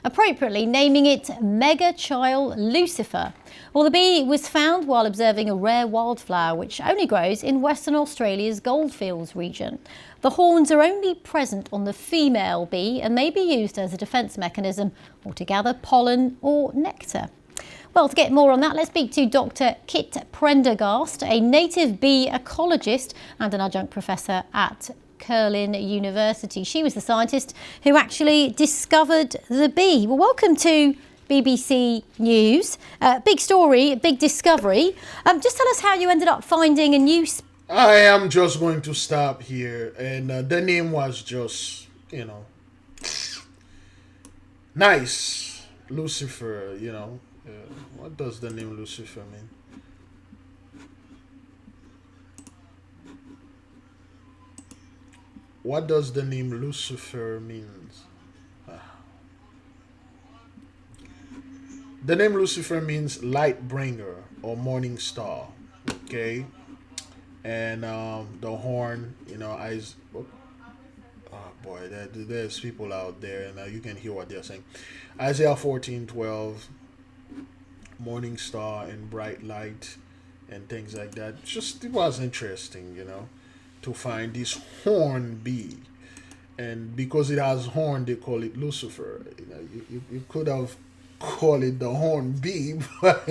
Speaker 5: appropriately naming it Megachial lucifer. Well, the bee was found while observing a rare wildflower which only grows in Western Australia's goldfields region. The horns are only present on the female bee and may be used as a defence mechanism or to gather pollen or nectar. Well, to get more on that, let's speak to Dr. Kit Prendergast, a native bee ecologist and an adjunct professor at Curtin University. She was the scientist who actually discovered the bee. Well, welcome to BBC News. Big story, big discovery. Just tell us how you ended up finding a new...
Speaker 1: I am just going to stop here. And the name was just, you know, nice. Lucifer, you know. What does the name Lucifer mean? What does the name Lucifer mean? The name Lucifer means light bringer or morning star. Okay. And the horn, you know, eyes. Oh boy, there's people out there, and you can hear what they're saying. Isaiah 14:12, morning star and bright light, and things like that. Just it was interesting, you know, to find this horn bee, and because it has horn, they call it Lucifer. You know, you could have called it the horn bee, but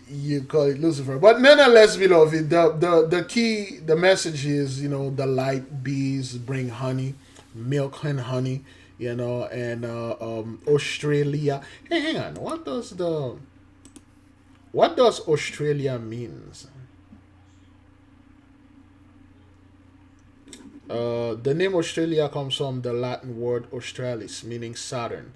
Speaker 1: you call it Lucifer. But nonetheless, beloved, the key, the message is, you know, the light bees bring honey, milk and honey, you know, and Australia. Hey, hang on. What does Australia means? The name Australia comes from the Latin word Australis, meaning Saturn.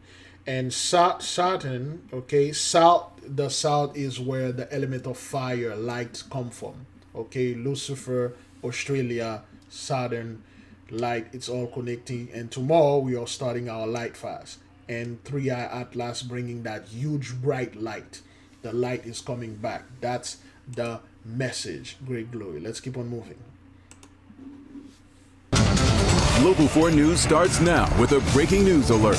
Speaker 1: And Saturn, okay, the south is where the element of fire, light come from. Okay, Lucifer, Australia, Saturn, light, it's all connecting. And tomorrow we are starting our light fast. And 3i Atlas bringing that huge bright light. The light is coming back. That's the message. Great glory. Let's keep on moving.
Speaker 23: Local 4 News starts now with a breaking news alert.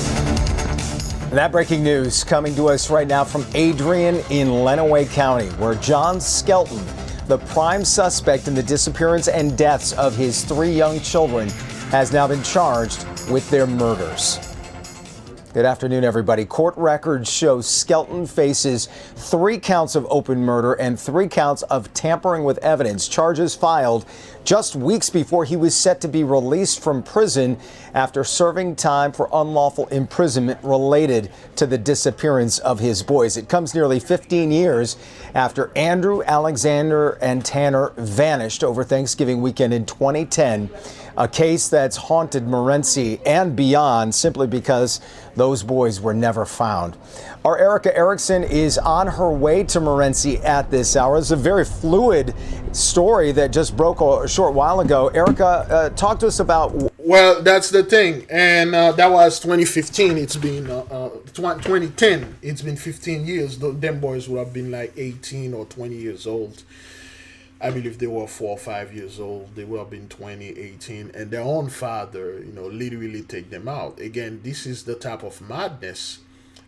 Speaker 24: And that breaking news coming to us right now from Adrian in Lenawee County, where John Skelton, the prime suspect in the disappearance and deaths of his 3 young children, has now been charged with their murders. Good afternoon, everybody. Court records show Skelton faces 3 counts of open murder and 3 counts of tampering with evidence, charges filed just weeks before he was set to be released from prison after serving time for unlawful imprisonment related to the disappearance of his boys. It comes nearly 15 years after Andrew, Alexander, and Tanner vanished over Thanksgiving weekend in 2010. A case that's haunted Morenci and beyond simply because those boys were never found. Our Erica Erickson is on her way to Morenci at this hour. It's a very fluid story that just broke a short while ago. Erica, talk to us about...
Speaker 1: Well, that's the thing. And that was 2015. It's been 2010. It's been 15 years. Them boys would have been like 18 or 20 years old. I believe they were 4 or 5 years old. They would have been 20, 18. And their own father, literally take them out. Again, this is the type of madness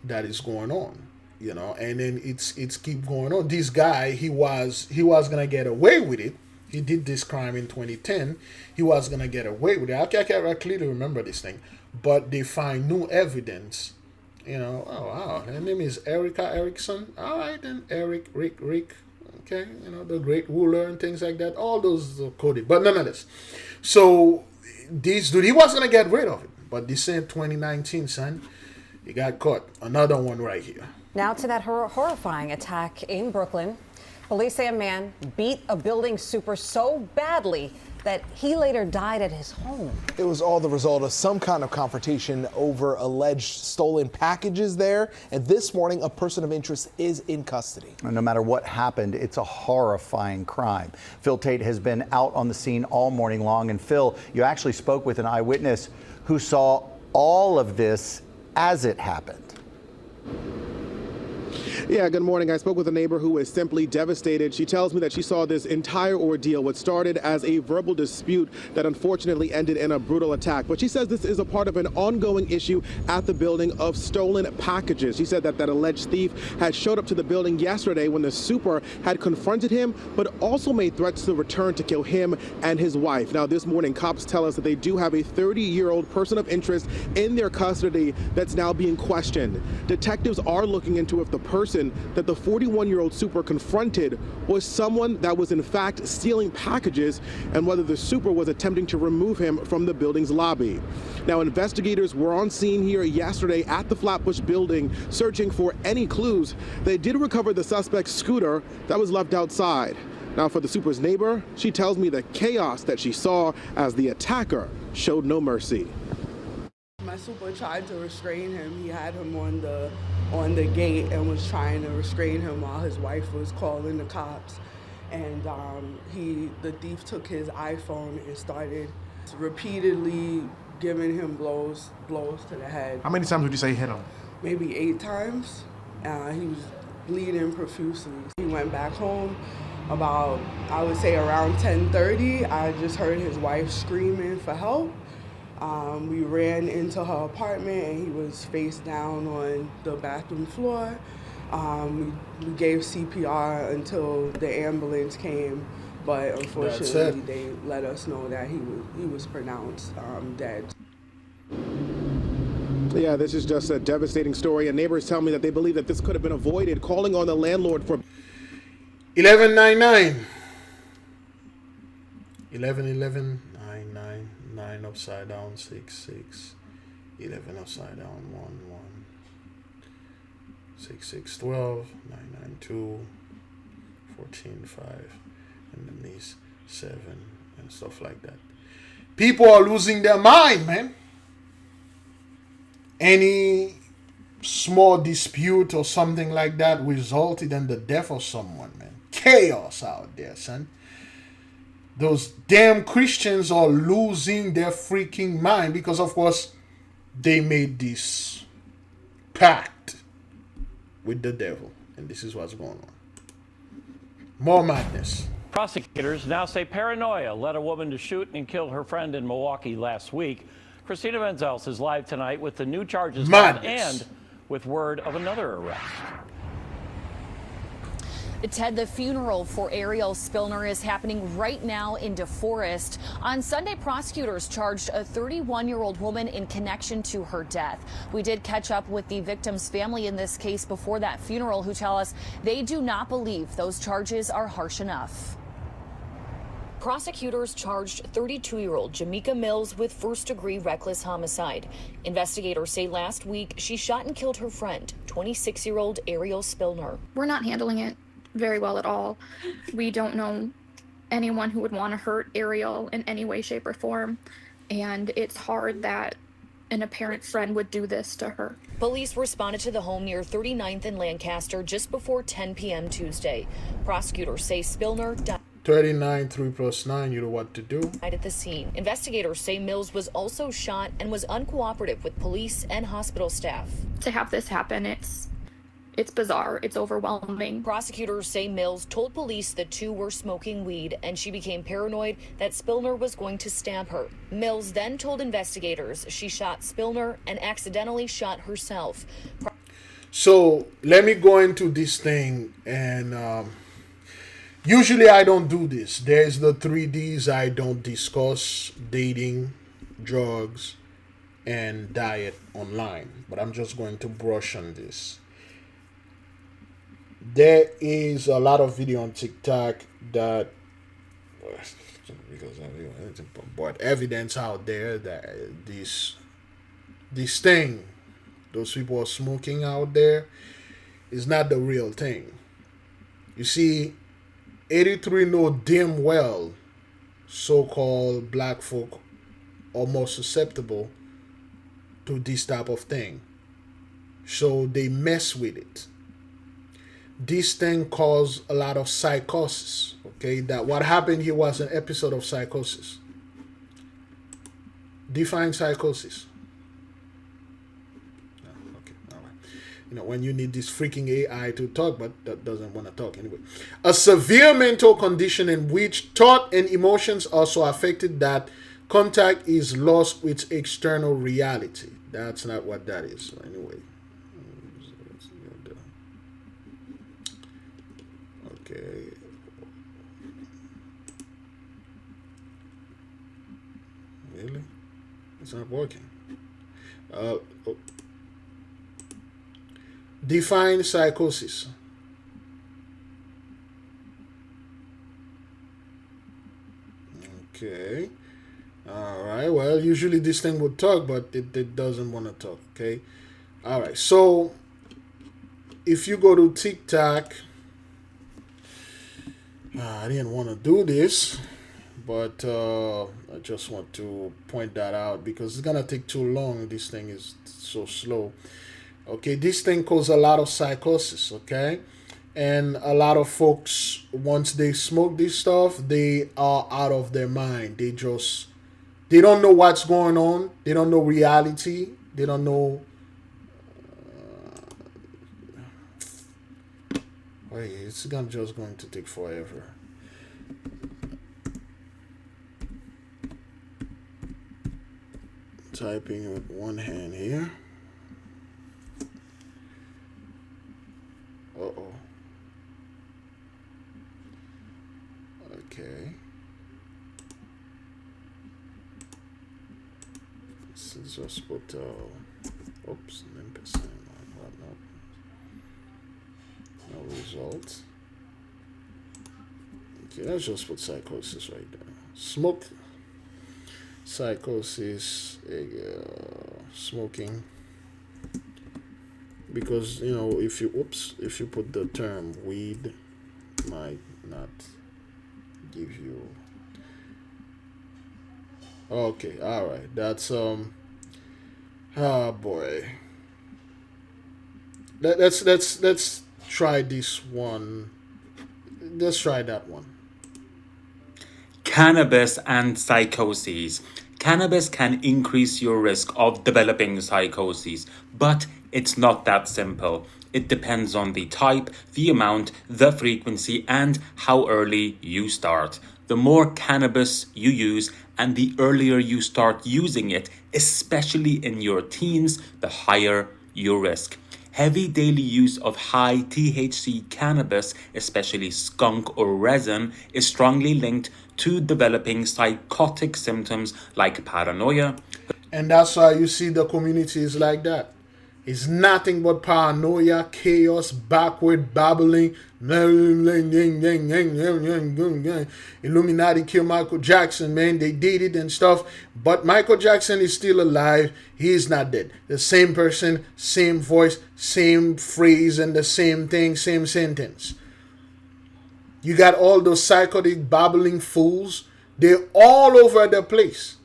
Speaker 1: that is going on, and then it's keep going on. This guy, he was going to get away with it. He did this crime in 2010. He was going to get away with it. I can't clearly remember this thing. But they find new evidence. Oh, wow. Her name is Erica Erickson. All right, then. Rick. Okay, the great ruler and things like that. All those are coded. But nonetheless. So, this dude, he was going to get rid of it. But this same 2019, son, he got caught. Another one right here.
Speaker 2: Now to that horrifying attack in Brooklyn. Police say a man beat a building super so badly that he later died at his home.
Speaker 6: It was all the result of some kind of confrontation over alleged stolen packages there. And this morning, a person of interest is in custody.
Speaker 7: And no matter what happened, it's a horrifying crime. Phil Tate has been out on the scene all morning long. And Phil, you actually spoke with an eyewitness who saw all of this as it happened.
Speaker 8: Yeah, good morning. I spoke with a neighbor who is simply devastated. She tells me that she saw this entire ordeal, what started as a verbal dispute that unfortunately ended in a brutal attack. But she says this is a part of an ongoing issue at the building of stolen packages. She said that alleged thief had showed up to the building yesterday when the super had confronted him, but also made threats to return to kill him and his wife. Now, this morning, cops tell us that they do have a 30-year-old person of interest in their custody that's now being questioned. Detectives are looking into if the person that the 41-year-old super confronted was someone that was in fact stealing packages and whether the super was attempting to remove him from the building's lobby. Now, investigators were on scene here yesterday at the Flatbush building searching for any clues. They did recover the suspect's scooter that was left outside. Now, for the super's neighbor, she tells me the chaos that she saw as the attacker showed no mercy.
Speaker 21: My super tried to restrain him. He had him on the gate and was trying to restrain him while his wife was calling the cops. And the thief took his iPhone and started repeatedly giving him blows to the head.
Speaker 6: How many times would you say he hit him?
Speaker 21: Maybe 8 times. He was bleeding profusely. He went back home about, I would say around 10:30. I just heard his wife screaming for help. We ran into her apartment and he was face down on the bathroom floor. We gave CPR until the ambulance came, but unfortunately they let us know that he was pronounced dead.
Speaker 8: Yeah, this is just a devastating story, and neighbors tell me that they believe that this could have been avoided, calling on the landlord for
Speaker 1: 1199 11 99 9 upside down 6 6 11 upside down 1 1 6 6 12 9 9 2 14 5 and then these 7 and stuff like that. People are losing their mind, man. Any small dispute or something like that resulted in the death of someone, man. Chaos out there, son. Those damn Christians are losing their freaking mind because, of course, they made this pact with the devil. And this is what's going on. More madness.
Speaker 25: Prosecutors now say paranoia led a woman to shoot and kill her friend in Milwaukee last week. Christina Benzels is live tonight with the new charges and with word of another arrest.
Speaker 9: Ted, the funeral for Ariel Spillner is happening right now in DeForest. On Sunday, prosecutors charged a 31-year-old woman in connection to her death. We did catch up with the victim's family in this case before that funeral, who tell us they do not believe those charges are harsh enough. Prosecutors charged 32-year-old Jamaica Mills with first-degree reckless homicide. Investigators say last week she shot and killed her friend, 26-year-old Ariel Spillner.
Speaker 10: We're not handling it very well at all. We don't know anyone who would want to hurt Ariel in any way, shape, or form, and it's hard that an apparent friend would do this to her.
Speaker 9: Police responded to the home near 39th and Lancaster just before 10 p.m. Tuesday. Prosecutors say Spillner died
Speaker 1: 39, 3 plus 9, you know what to do.
Speaker 9: at the scene. Investigators say Mills was also shot and was uncooperative with police and hospital staff.
Speaker 10: To have this happen, it's bizarre. It's overwhelming.
Speaker 9: Prosecutors say Mills told police the two were smoking weed, and she became paranoid that Spillner was going to stab her. Mills then told investigators she shot Spillner and accidentally shot herself.
Speaker 1: So let me go into this thing, and usually I don't do this. There's the 3Ds I don't discuss: dating, drugs, and diet online. But I'm just going to brush on this. There is a lot of video on TikTok that, because but evidence out there that this thing, those people are smoking out there, is not the real thing. You see, 83 know damn well so-called black folk are more susceptible to this type of thing. So they mess with it. This thing caused a lot of psychosis. Okay, that what happened here was an episode of psychosis. Define psychosis. Okay, all right. You know, when you need this freaking AI to talk, but that doesn't want to talk anyway. A severe mental condition in which thought and emotions are so affected that contact is lost with external reality. That's not what that is. So anyway. Okay. Really? It's not working. Define psychosis. Okay. All right. Well, usually this thing would talk, but it doesn't want to talk. Okay. All right. So if you go to TikTok, I didn't want to do this, but I just want to point that out because it's gonna take too long. This thing is so slow. Okay, this thing causes a lot of psychosis. Okay, and a lot of folks, once they smoke this stuff, they are out of their mind. They don't know what's going on. They don't know reality. They don't know. Wait, it's just going to take forever. Typing with one hand here. Uh-oh. Okay. This is just put, oops, 9%. No results. Okay, let's just put psychosis right there. Smoke, psychosis, smoking. Because you know, if you put the term weed, might not give you. Okay, all right. That's oh boy. Let's try this one. Let's try that one.
Speaker 11: Cannabis and psychoses. Cannabis can increase your risk of developing psychoses, but it's not that simple. It depends on the type, the amount, the frequency, and how early you start. The more cannabis you use and the earlier you start using it, especially in your teens, the higher your risk. Heavy daily use of high THC cannabis, especially skunk or resin, is strongly linked to developing psychotic symptoms like paranoia.
Speaker 1: And that's why you see the community is like that. It's nothing but paranoia, chaos, backward babbling. Illuminati killed Michael Jackson, man. They did it and stuff. But Michael Jackson is still alive. He is not dead. The same person, same voice, same phrase, and the same thing, same sentence. You got all those psychotic babbling fools. They're all over the place.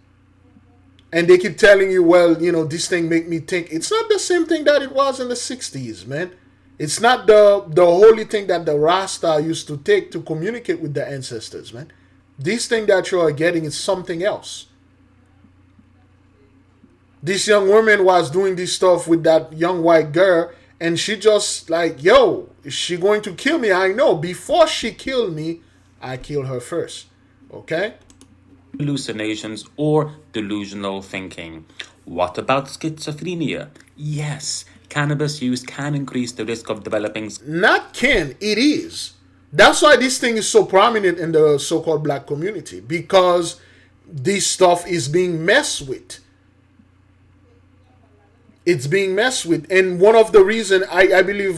Speaker 1: And they keep telling you, well, you know, this thing make me think. It's not the same thing that it was in the 60s, man. It's not the holy thing that the Rasta used to take to communicate with the ancestors, man. This thing that you are getting is something else. This young woman was doing this stuff with that young white girl, and she just like, yo, is she going to kill me? I know. Before she killed me, I killed her first. Okay?
Speaker 11: Hallucinations or delusional thinking. What about schizophrenia? Yes, cannabis use can increase the risk of developing.
Speaker 1: Not can, it is. That's why this thing is so prominent in the so-called black community, because this stuff is being messed with. It's being messed with, and one of the reason I believe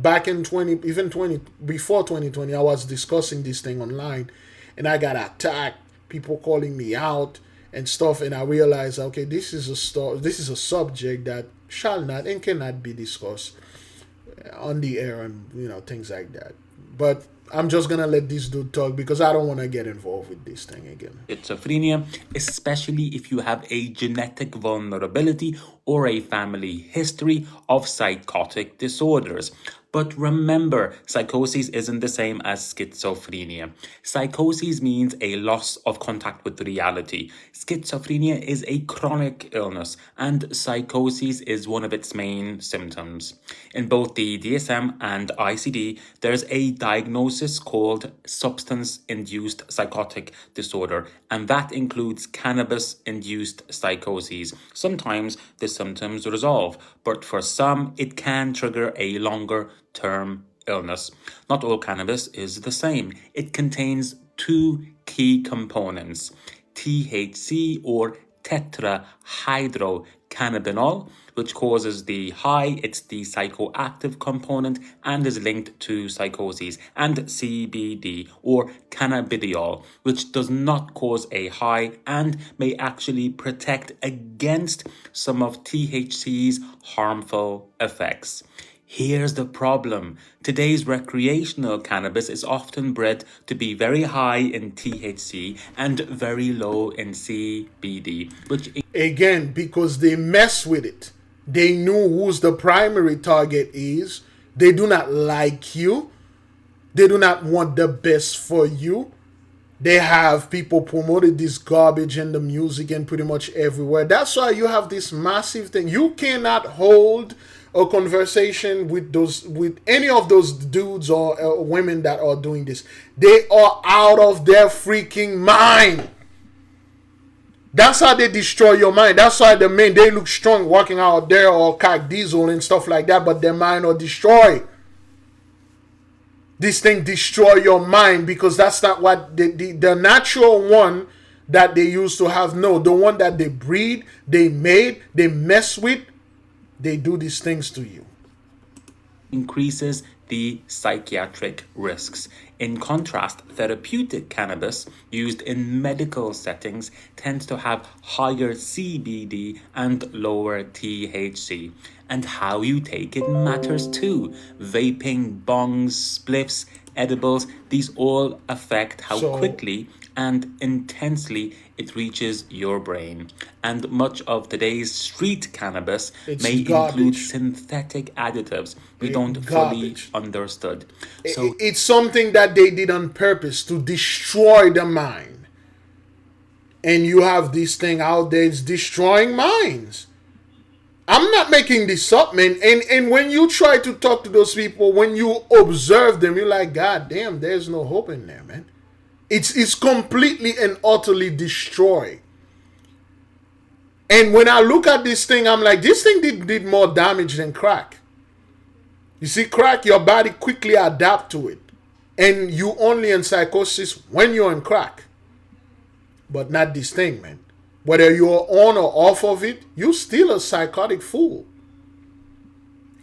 Speaker 1: back in before 2020, I was discussing this thing online, and I got attacked. People calling me out and stuff, and I realized, okay, this is a subject that shall not and cannot be discussed on the air, and you know, things like that. But I'm just gonna let this dude talk because I don't want to get involved with this thing again.
Speaker 11: Schizophrenia, especially if you have a genetic vulnerability or a family history of psychotic disorders. But remember, psychosis isn't the same as schizophrenia. Psychosis means a loss of contact with reality. Schizophrenia is a chronic illness, and psychosis is one of its main symptoms. In both the DSM and ICD, there's a diagnosis called substance-induced psychotic disorder, and that includes cannabis-induced psychoses. Sometimes the symptoms resolve, but for some, it can trigger a longer-term illness. Not all cannabis is the same. It contains two key components: THC or tetrahydrocannabinol, which causes the high. It's the psychoactive component and is linked to psychoses, and CBD or cannabidiol, which does not cause a high and may actually protect against some of THC's harmful effects. Here's the problem. Today's recreational cannabis is often bred to be very high in THC and very low in CBD, which
Speaker 1: again, because they mess with it. They know who's the primary target is. They do not like you. They do not want the best for you. They have people promoted this garbage in the music and pretty much everywhere. That's why you have this massive thing. You cannot hold a conversation with any of those dudes or women that are doing this. They are out of their freaking mind. That's how they destroy your mind. That's why the men, they look strong walking out there or cock diesel and stuff like that, but their mind are destroyed. This thing destroy your mind because that's not what the natural one that they used to have. No, the one that they breed, they made, they mess with, they do these things to you.
Speaker 11: Increases the psychiatric risks. In contrast, therapeutic cannabis used in medical settings tends to have higher CBD and lower THC. And how you take it matters too. Vaping, bongs, spliffs, edibles, these all affect how quickly and intensely it reaches your brain. And much of today's street cannabis may include synthetic additives we don't fully understood. So
Speaker 1: it's something that they did on purpose to destroy the mind. And you have this thing out there, it's destroying minds. I'm not making this up, man. And when you try to talk to those people, when you observe them, you're like, God damn, there's no hope in there, man. It's completely and utterly destroyed. And when I look at this thing, I'm like, this thing did more damage than crack. You see, crack, your body quickly adapt to it. And you only in psychosis when you're in crack. But not this thing, man. Whether you're on or off of it, you're still a psychotic fool.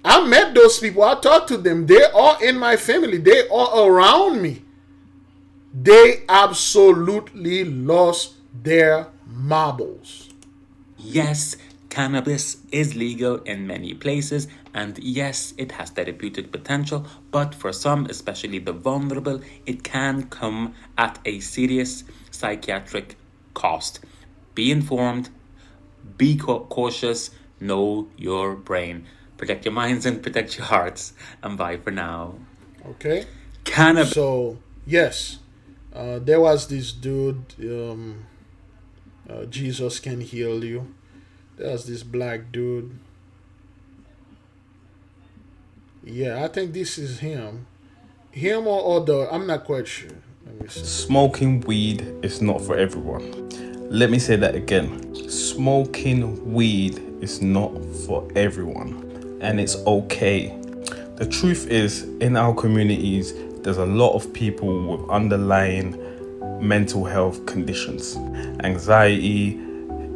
Speaker 1: I met those people. I talked to them. They are in my family. They are around me. They absolutely lost their marbles.
Speaker 11: Yes, cannabis is legal in many places, and yes, it has therapeutic potential, but for some, especially the vulnerable, it can come at a serious psychiatric cost. Be informed, be cautious, know your brain. Protect your minds and protect your hearts. And bye for now.
Speaker 1: Okay.
Speaker 11: Cannabis.
Speaker 1: So, yes, there was this dude, Jesus Can Heal You. There's this black dude. Yeah, I think this is him. Him or the, I'm not quite sure. Let me see.
Speaker 12: Smoking weed is not for everyone. Let me say that again. Smoking weed is not for everyone. And it's okay. The truth is, in our communities, there's a lot of people with underlying mental health conditions. Anxiety,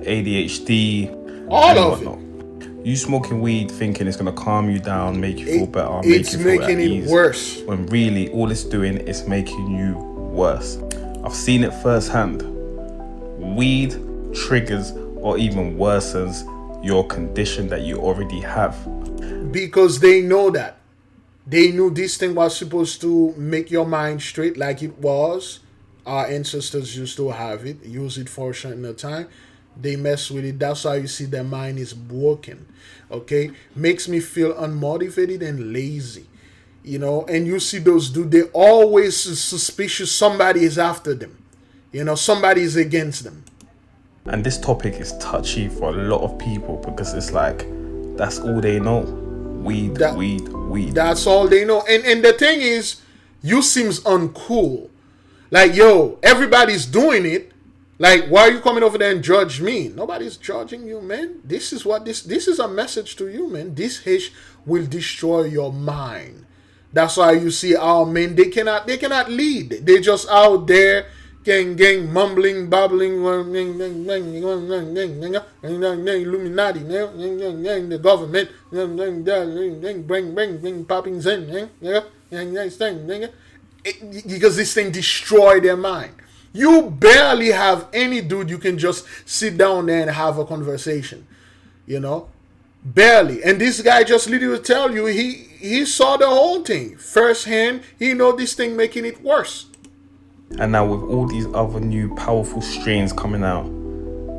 Speaker 12: ADHD,
Speaker 1: all of it.
Speaker 12: You smoking weed thinking it's gonna calm you down, make you feel better, make
Speaker 1: it's
Speaker 12: you feel
Speaker 1: making
Speaker 12: at
Speaker 1: it
Speaker 12: ease,
Speaker 1: worse.
Speaker 12: when really all it's doing is making you worse. I've seen it firsthand. Weed triggers or even worsens your condition that you already have.
Speaker 1: Because they know that. They knew this thing was supposed to make your mind straight like it was. Our ancestors used to have it, use it for a certain time. They mess with it. That's why you see their mind is broken. Okay? Makes me feel unmotivated and lazy. You know, and you see those dudes, they're always suspicious somebody is after them. You know, somebody is against them.
Speaker 12: And this topic is touchy for a lot of people because it's like, that's all they know. Weed, weed.
Speaker 1: That's all they know. And the thing is, you seems uncool. Like, yo, everybody's doing it. Like, why are you coming over there and judge me? Nobody's judging you, man. This is what this is a message to you, man. This hash will destroy your mind. That's why you see our men, they cannot lead. They just out there gang, mumbling, babbling, Illuminati, the government, bring popping zen, because this thing destroy their mind. You barely have any dude you can just sit down there and have a conversation, you know, barely. And this guy just literally tell you he saw the whole thing firsthand. He know this thing making it worse.
Speaker 12: And now with all these other new powerful strains coming out,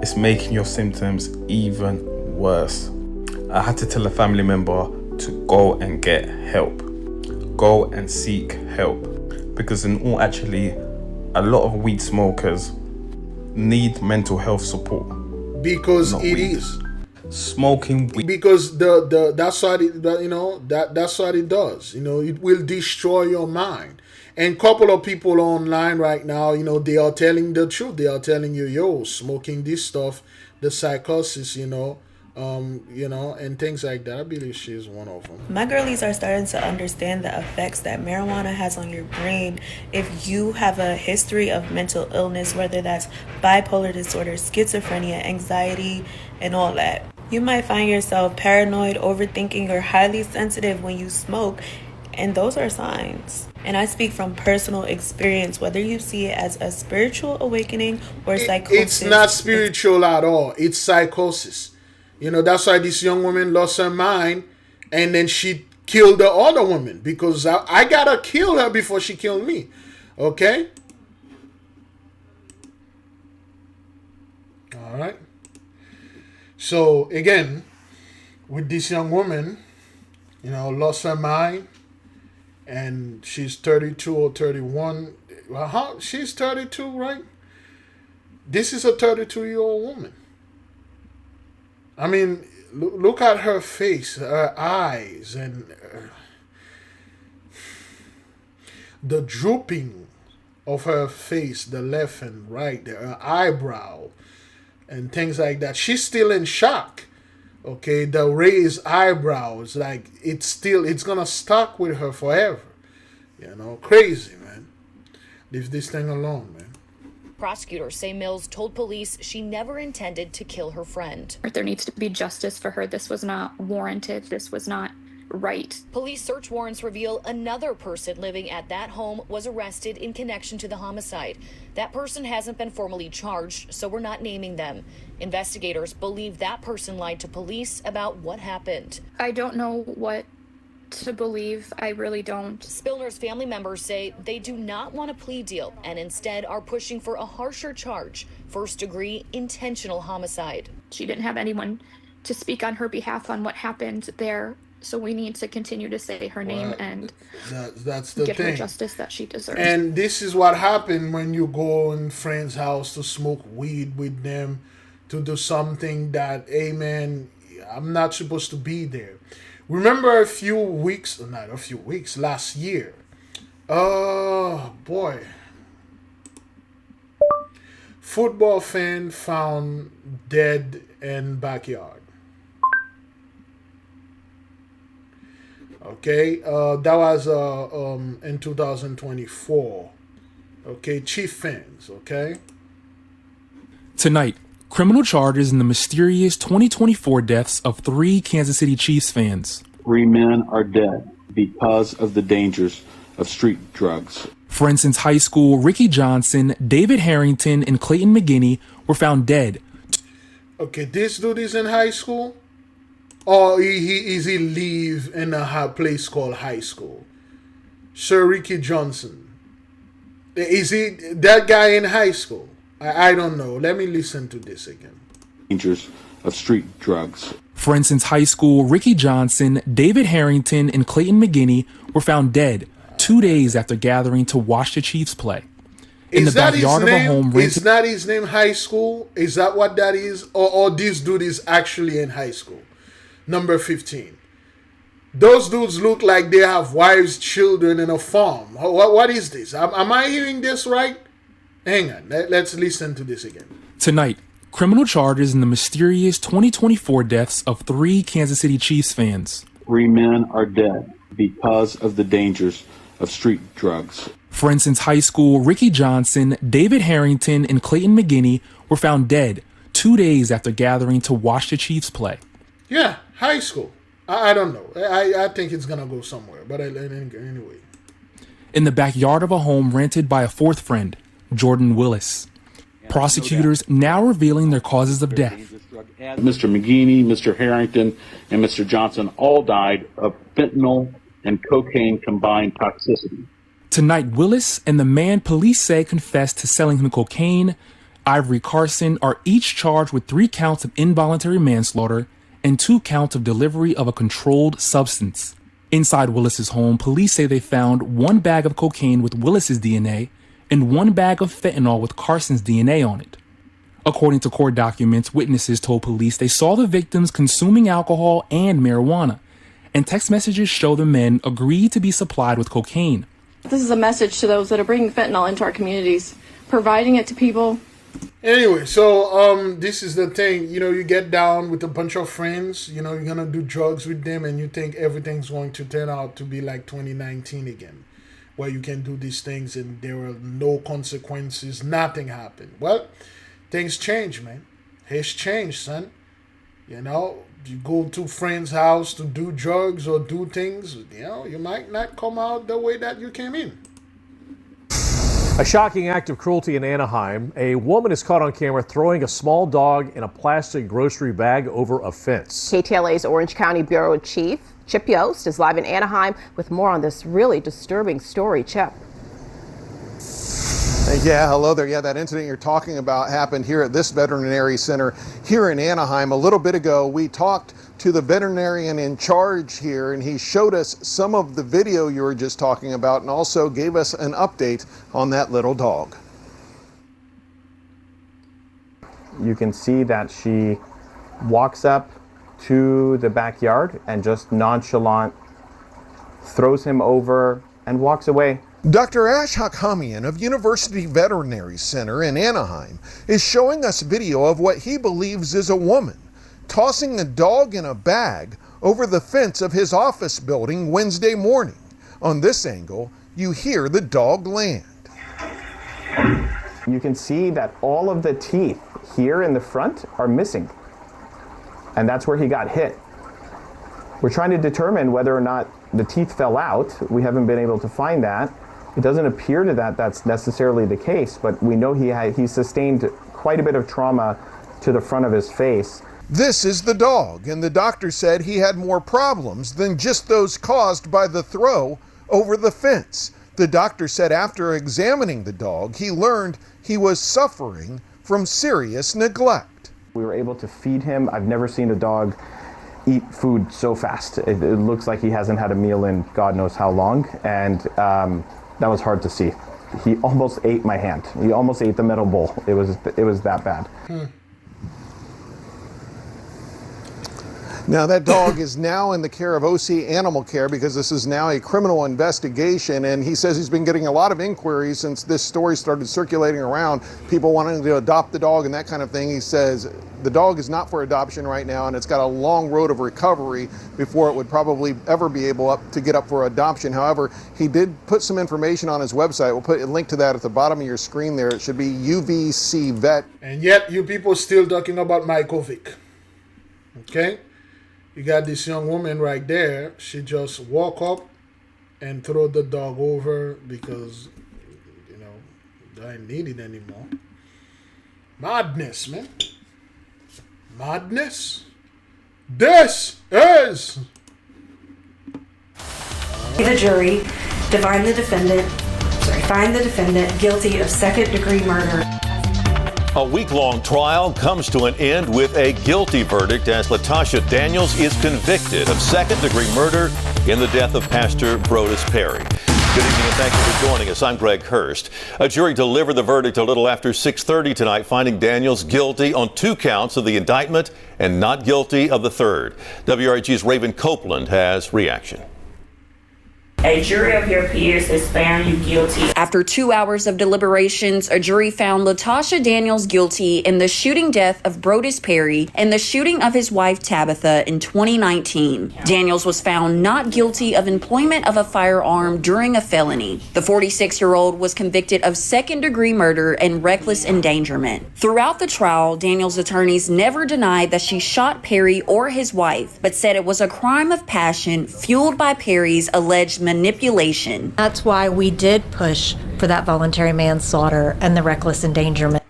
Speaker 12: it's making your symptoms even worse. I had to tell a family member to go and get help. Go and seek help. Because in all actually, a lot of weed smokers need mental health support.
Speaker 1: Because
Speaker 12: it
Speaker 1: weed. Is.
Speaker 12: Smoking weed.
Speaker 1: Because that's what it, you know, that's what it does. You know, it will destroy your mind. And a couple of people online right now, you know, they are telling the truth. They are telling you, yo, smoking this stuff, the psychosis, you know, and things like that. I believe she's one of them.
Speaker 13: My girlies are starting to understand the effects that marijuana has on your brain. If you have a history of mental illness, whether that's bipolar disorder, schizophrenia, anxiety, and all that, you might find yourself paranoid, overthinking, or highly sensitive when you smoke. And those are signs. And I speak from personal experience, whether you see it as a spiritual awakening or psychosis.
Speaker 1: It's not spiritual at all. It's psychosis. You know, that's why this young woman lost her mind and then she killed the other woman because I gotta kill her before she killed me. Okay? All right. So, again, with this young woman, you know, lost her mind. And she's 32 or 31. Well, she's 32, right? This is a 32-year-old woman. I mean, look at her face, her eyes, and the drooping of her face, the left and right, her eyebrow. and things like that. She's still in shock. Okay, the raised eyebrows, like it's gonna stuck with her forever. You know, crazy, man. Leave this thing alone, man.
Speaker 9: Prosecutors say Mills told police she never intended to kill her friend.
Speaker 10: There needs to be justice for her. This was not warranted. This was not right.
Speaker 9: Police search warrants reveal another person living at that home was arrested in connection to the homicide. That person hasn't been formally charged, so we're not naming them. Investigators believe that person lied to police about what happened.
Speaker 10: I don't know what to believe. I really don't.
Speaker 9: Spillner's family members say they do not want a plea deal and instead are pushing for a harsher charge, first-degree intentional homicide.
Speaker 10: She didn't have anyone to speak on her behalf on what happened there, so we need to continue to say her name and
Speaker 1: that's the
Speaker 10: get
Speaker 1: thing.
Speaker 10: her justice that she deserves.
Speaker 1: And this is what happened when you go in friend's house to smoke weed with them, to do something that, hey man, I'm not supposed to be there. Remember last year. Oh boy. Football fan found dead in backyard. Okay, that was in 2024. Okay, Chief fans, okay?
Speaker 14: Tonight, criminal charges in the mysterious 2024 deaths of 3 Kansas City Chiefs fans.
Speaker 15: 3 men are dead because of the dangers of street drugs.
Speaker 14: For instance, high school Ricky Johnson, David Harrington, and Clayton McGinney were found dead.
Speaker 1: Okay, this dude is in high school? Or he live in a place called high school? Sir Ricky Johnson. Is he that guy in high school? I don't know. Let me listen to this again.
Speaker 15: Dangers of street drugs.
Speaker 14: For instance, high school Ricky Johnson, David Harrington, and Clayton McGinney were found dead 2 days after gathering to watch the Chiefs play. In the backyard of a home rented.
Speaker 1: Is that his name, high school? Is that what that is? Or this dude is actually in high school? Number 15. Those dudes look like they have wives, children, and a farm. What is this? Am I hearing this right? Hang on. Let's listen to this again.
Speaker 14: Tonight, criminal charges in the mysterious 2024 deaths of 3 Kansas City Chiefs fans.
Speaker 15: 3 men are dead because of the dangers of street drugs.
Speaker 14: For instance, high school Ricky Johnson, David Harrington, and Clayton McGinney were found dead 2 days after gathering to watch the Chiefs play.
Speaker 1: Yeah, high school. I don't know. I think it's going to go somewhere. But anyway.
Speaker 14: In the backyard of a home rented by a 4th friend, Jordan Willis. Prosecutors now revealing their causes of death.
Speaker 15: Mr. McGinney, Mr. Harrington, and Mr. Johnson all died of fentanyl and cocaine combined toxicity.
Speaker 14: Tonight, Willis and the man police say confessed to selling him cocaine, Ivory Carson, are each charged with 3 counts of involuntary manslaughter and 2 counts of delivery of a controlled substance. Inside Willis's home, police say they found 1 bag of cocaine with Willis's DNA and 1 bag of fentanyl with Carson's DNA on it. According to court documents, witnesses told police they saw the victims consuming alcohol and marijuana, and text messages show the men agreed to be supplied with cocaine.
Speaker 17: This is a message to those that are bringing fentanyl into our communities, providing it to people.
Speaker 1: Anyway, so this is the thing. You know, you get down with a bunch of friends. You know, you're going to do drugs with them, and you think everything's going to turn out to be like 2019 again, where you can do these things and there are no consequences. Nothing happened. Well, things change, man. It's changed, son. You know, you go to friend's house to do drugs or do things, you know, you might not come out the way that you came in.
Speaker 18: A shocking act of cruelty in Anaheim. A woman is caught on camera throwing a small dog in a plastic grocery bag over a fence.
Speaker 19: KTLA's Orange County Bureau Chief Chip Yost is live in Anaheim with more on this really disturbing story. Chip.
Speaker 26: Yeah, hello there. Yeah, that incident you're talking about happened here at this veterinary center here in Anaheim. A little bit ago, we talked to the veterinarian in charge here, and he showed us some of the video you were just talking about and also gave us an update on that little dog.
Speaker 27: You can see that she walks up to the backyard and just nonchalant throws him over and walks away.
Speaker 26: Dr. Ash Hakhamian of University Veterinary Center in Anaheim is showing us video of what he believes is a woman tossing a dog in a bag over the fence of his office building Wednesday morning. On this angle, you hear the dog land.
Speaker 27: You can see that all of the teeth here in the front are missing. And that's where he got hit. We're trying to determine whether or not the teeth fell out. We haven't been able to find that. It doesn't appear to that's necessarily the case, but we know he sustained quite a bit of trauma to the front of his face.
Speaker 26: This is the dog, and the doctor said he had more problems than just those caused by the throw over the fence. The doctor said after examining the dog, he learned he was suffering from serious neglect.
Speaker 27: We were able to feed him. I've never seen a dog eat food so fast. It looks like he hasn't had a meal in God knows how long, and that was hard to see. He almost ate my hand. He almost ate the metal bowl. It was that bad.
Speaker 26: Now that dog is now in the care of OC Animal Care because this is now a criminal investigation, and he says he's been getting a lot of inquiries since this story started circulating around, people wanting to adopt the dog and that kind of thing. He says the dog is not for adoption right now, and it's got a long road of recovery before it would probably ever be able to get up for adoption. However, he did put some information on his website. We'll put a link to that at the bottom of your screen there. It should be UVC Vet.
Speaker 1: And yet you people still talking about Michael Vick. Okay? You got this young woman right there. She just walk up and throw the dog over because, you know, they ain't need it anymore. Madness, man. Madness. This is...
Speaker 3: The jury find the defendant guilty of second-degree murder.
Speaker 4: A week-long trial comes to an end with a guilty verdict as Latasha Daniels is convicted of second-degree murder in the death of Pastor Brodus Perry. Good evening and thank you for joining us. I'm Greg Hurst. A jury delivered the verdict a little after 6:30 tonight, finding Daniels guilty on 2 counts of the indictment and not guilty of the third. WRG's Raven Copeland has reaction.
Speaker 3: A jury of your peers has found you guilty.
Speaker 5: After 2 hours of deliberations, a jury found Latasha Daniels guilty in the shooting death of Brodus Perry and the shooting of his wife Tabitha in 2019. Daniels was found not guilty of employment of a firearm during a felony. The 46-year-old was convicted of second-degree murder and reckless endangerment. Throughout the trial, Daniels' attorneys never denied that she shot Perry or his wife, but said it was a crime of passion fueled by Perry's alleged manipulation.
Speaker 16: That's why we did push for that voluntary manslaughter and the reckless endangerment.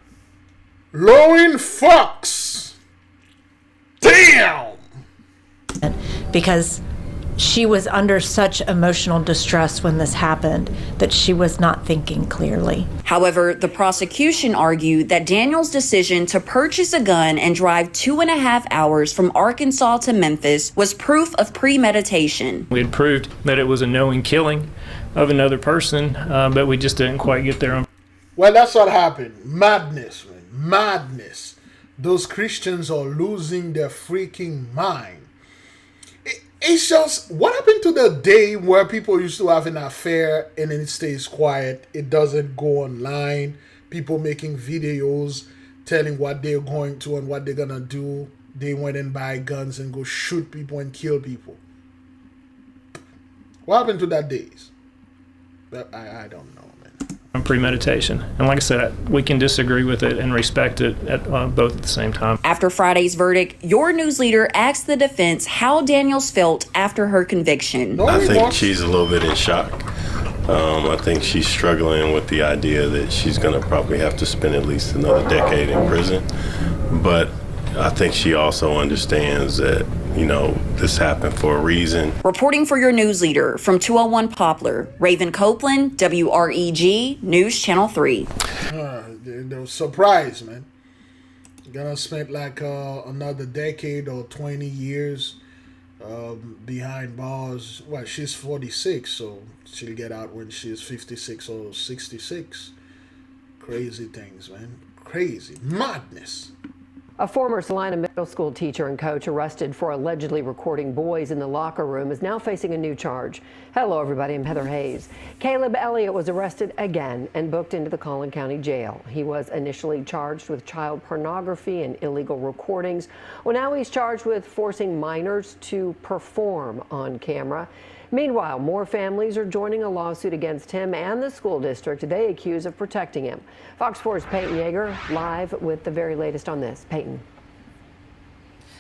Speaker 1: Lowing Fox. Damn!
Speaker 16: Because she was under such emotional distress when this happened that she was not thinking clearly.
Speaker 5: However, the prosecution argued that Daniels' decision to purchase a gun and drive 2.5 hours from Arkansas to Memphis was proof of premeditation.
Speaker 20: We had proved that it was a knowing killing of another person, but we just didn't quite get there.
Speaker 1: Well, that's what happened. Madness, man. Madness. Those Christians are losing their freaking mind. It's just, what happened to the day where people used to have an affair and then it stays quiet? It doesn't go online. People making videos telling what they're going to and what they're going to do. They went and buy guns and go shoot people and kill people. What happened to that days? I don't know, man.
Speaker 20: Premeditation. And like I said, we can disagree with it and respect it at both at the same time.
Speaker 5: After Friday's verdict, your news leader asked the defense how Daniels felt after her conviction.
Speaker 22: I think she's a little bit in shock. I think she's struggling with the idea that she's going to probably have to spend at least another decade in prison. But I think she also understands that, you know, this happened for a reason.
Speaker 5: Reporting for your news leader from 201 Poplar, Raven Copeland, WREG, News Channel 3.
Speaker 1: They're surprised, man. Gonna spend like another decade or 20 years behind bars. Well, she's 46, so she'll get out when she's 56 or 66. Crazy things, man. Crazy. Madness.
Speaker 2: A former Salina middle school teacher and coach arrested for allegedly recording boys in the locker room is now facing a new charge. Hello, everybody. I'm Heather Hayes. Caleb Elliott was arrested again and booked into the Collin County Jail. He was initially charged with child pornography and illegal recordings. Well, now he's charged with forcing minors to perform on camera. Meanwhile, more families are joining a lawsuit against him and the school district they accuse of protecting him. Fox 4's Peyton Yeager live with the very latest on this. Peyton.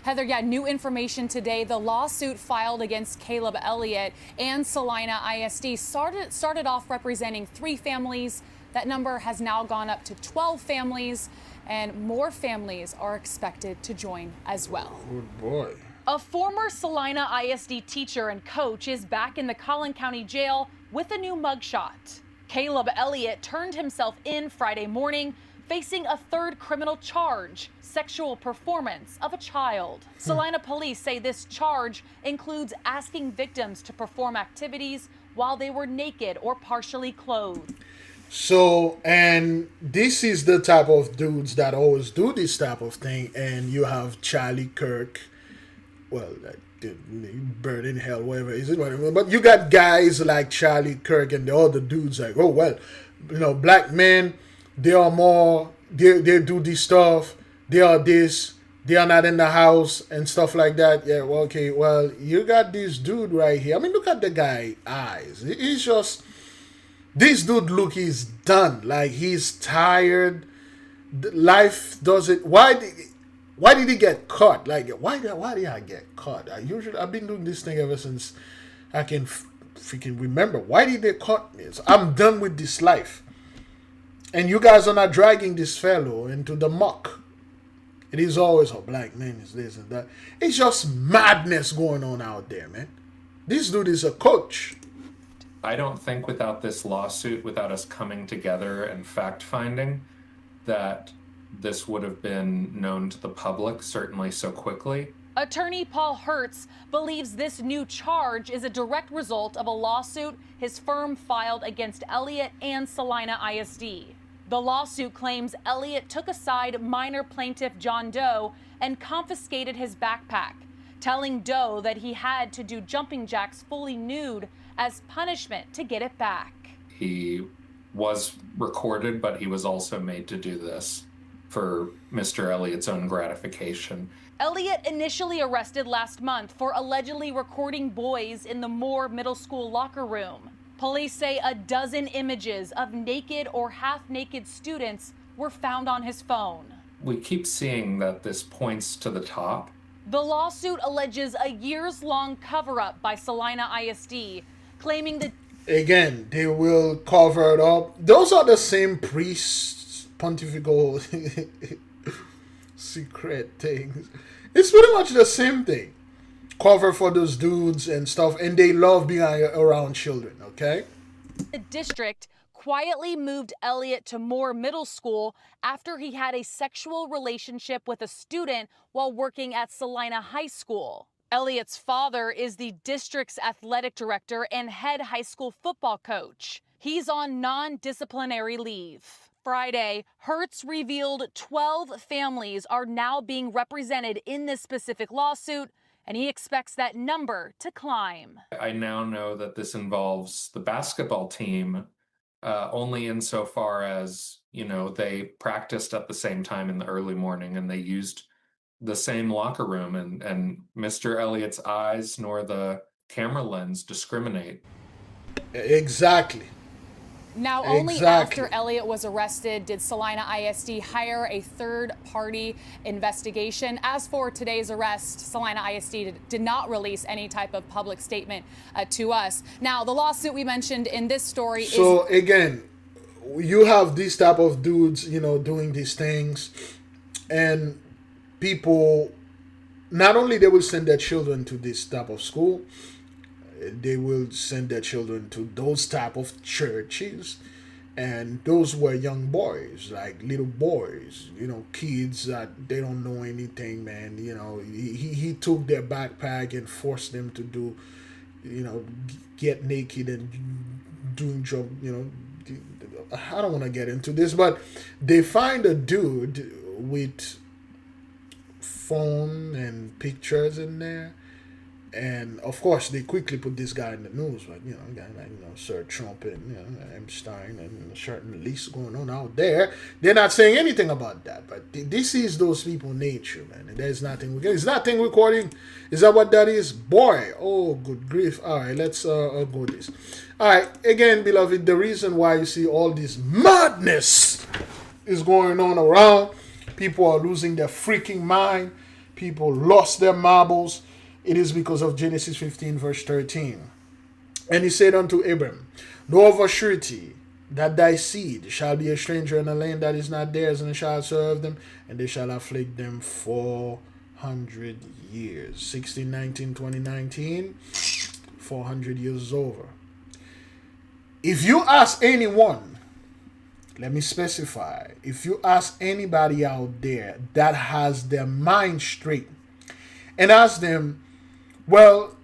Speaker 6: Heather, new information today. The lawsuit filed against Caleb Elliott and Salina ISD started off representing 3 families. That number has now gone up to 12 families, and more families are expected to join as well.
Speaker 1: Good boy.
Speaker 6: A former Salina ISD teacher and coach is back in the Collin County Jail with a new mugshot. Caleb Elliott turned himself in Friday morning, facing a 3rd criminal charge, sexual performance of a child. Salina police say this charge includes asking victims to perform activities while they were naked or partially clothed.
Speaker 1: So, and this is the type of dudes that always do this type of thing. And you have Charlie Kirk, well, Bird in Hell, whatever is it, whatever. But you got guys like Charlie Kirk and the other dudes like, oh, well, black men, they are more, they do this stuff, they are this, they are not in the house and stuff like that. Yeah, well, okay, well, you got this dude right here. I mean, look at the guy eyes. He's just, this dude look, he's done. Like, he's tired. Life doesn't, why did he get caught? Like, why did I get caught? I've been doing this thing ever since I can freaking remember. Why did they caught me? So I'm done with this life. And you guys are not dragging this fellow into the muck. It is always a black man is this and that. It's just madness going on out there, man. This dude is a coach.
Speaker 7: I don't think without this lawsuit, without us coming together and fact-finding, that this would have been known to the public, certainly so quickly.
Speaker 6: Attorney Paul Hertz believes this new charge is a direct result of a lawsuit his firm filed against Elliott and Salina ISD. The lawsuit claims Elliott took aside minor plaintiff John Doe and confiscated his backpack, telling Doe that he had to do jumping jacks fully nude as punishment to get it back.
Speaker 7: He was recorded, but he was also made to do this for Mr. Elliott's own gratification.
Speaker 6: Elliott initially arrested last month for allegedly recording boys in the Moore Middle School locker room. Police say a dozen images of naked or half-naked students were found on his phone.
Speaker 7: We keep seeing that this points to the top.
Speaker 6: The lawsuit alleges a years-long cover-up by Salina ISD, claiming that...
Speaker 1: Again, they will cover it up. Those are the same priests, pontifical secret things. It's pretty much the same thing. Cover for those dudes and stuff, and they love being around children, okay?
Speaker 6: The district quietly moved Elliott to Moore Middle School after he had a sexual relationship with a student while working at Salina High School. Elliott's father is the district's athletic director and head high school football coach. He's on non-disciplinary leave. Friday, Hertz revealed 12 families are now being represented in this specific lawsuit, and he expects that number to climb.
Speaker 7: I now know that this involves the basketball team only insofar as, they practiced at the same time in the early morning and they used the same locker room, and Mr. Elliott's eyes nor the camera lens discriminate.
Speaker 1: Exactly.
Speaker 6: Now, only after Elliott was arrested did Salina ISD hire a third-party investigation. As for today's arrest, Salina ISD did not release any type of public statement to us. Now, the lawsuit we mentioned in this story is...
Speaker 1: So, again, you have these type of dudes, doing these things, and people, not only they will send their children to this type of school, they will send their children to those type of churches, and those were young boys, like little boys, kids that they don't know anything, man. He took their backpack and forced them to do, get naked and doing job. I don't want to get into this, but they find a dude with phone and pictures in there. And of course, they quickly put this guy in the news, but a guy like Sir Trump and Epstein and a certain list going on out there. They're not saying anything about that, but this is those people nature, man. And there's nothing we can. Is that thing recording? Is that what that is, boy? Oh, good grief! All right, let's go this. All right, again, beloved, the reason why you see all this madness is going on around, people are losing their freaking mind. People lost their marbles. It is because of Genesis 15, verse 13. And he said unto Abram, know of a surety that thy seed shall be a stranger in a land that is not theirs, and shall serve them, and they shall afflict them 400 years. 1619, 2019, 400 years is over. If you ask anyone, let me specify, if you ask anybody out there that has their mind straight and ask them, well,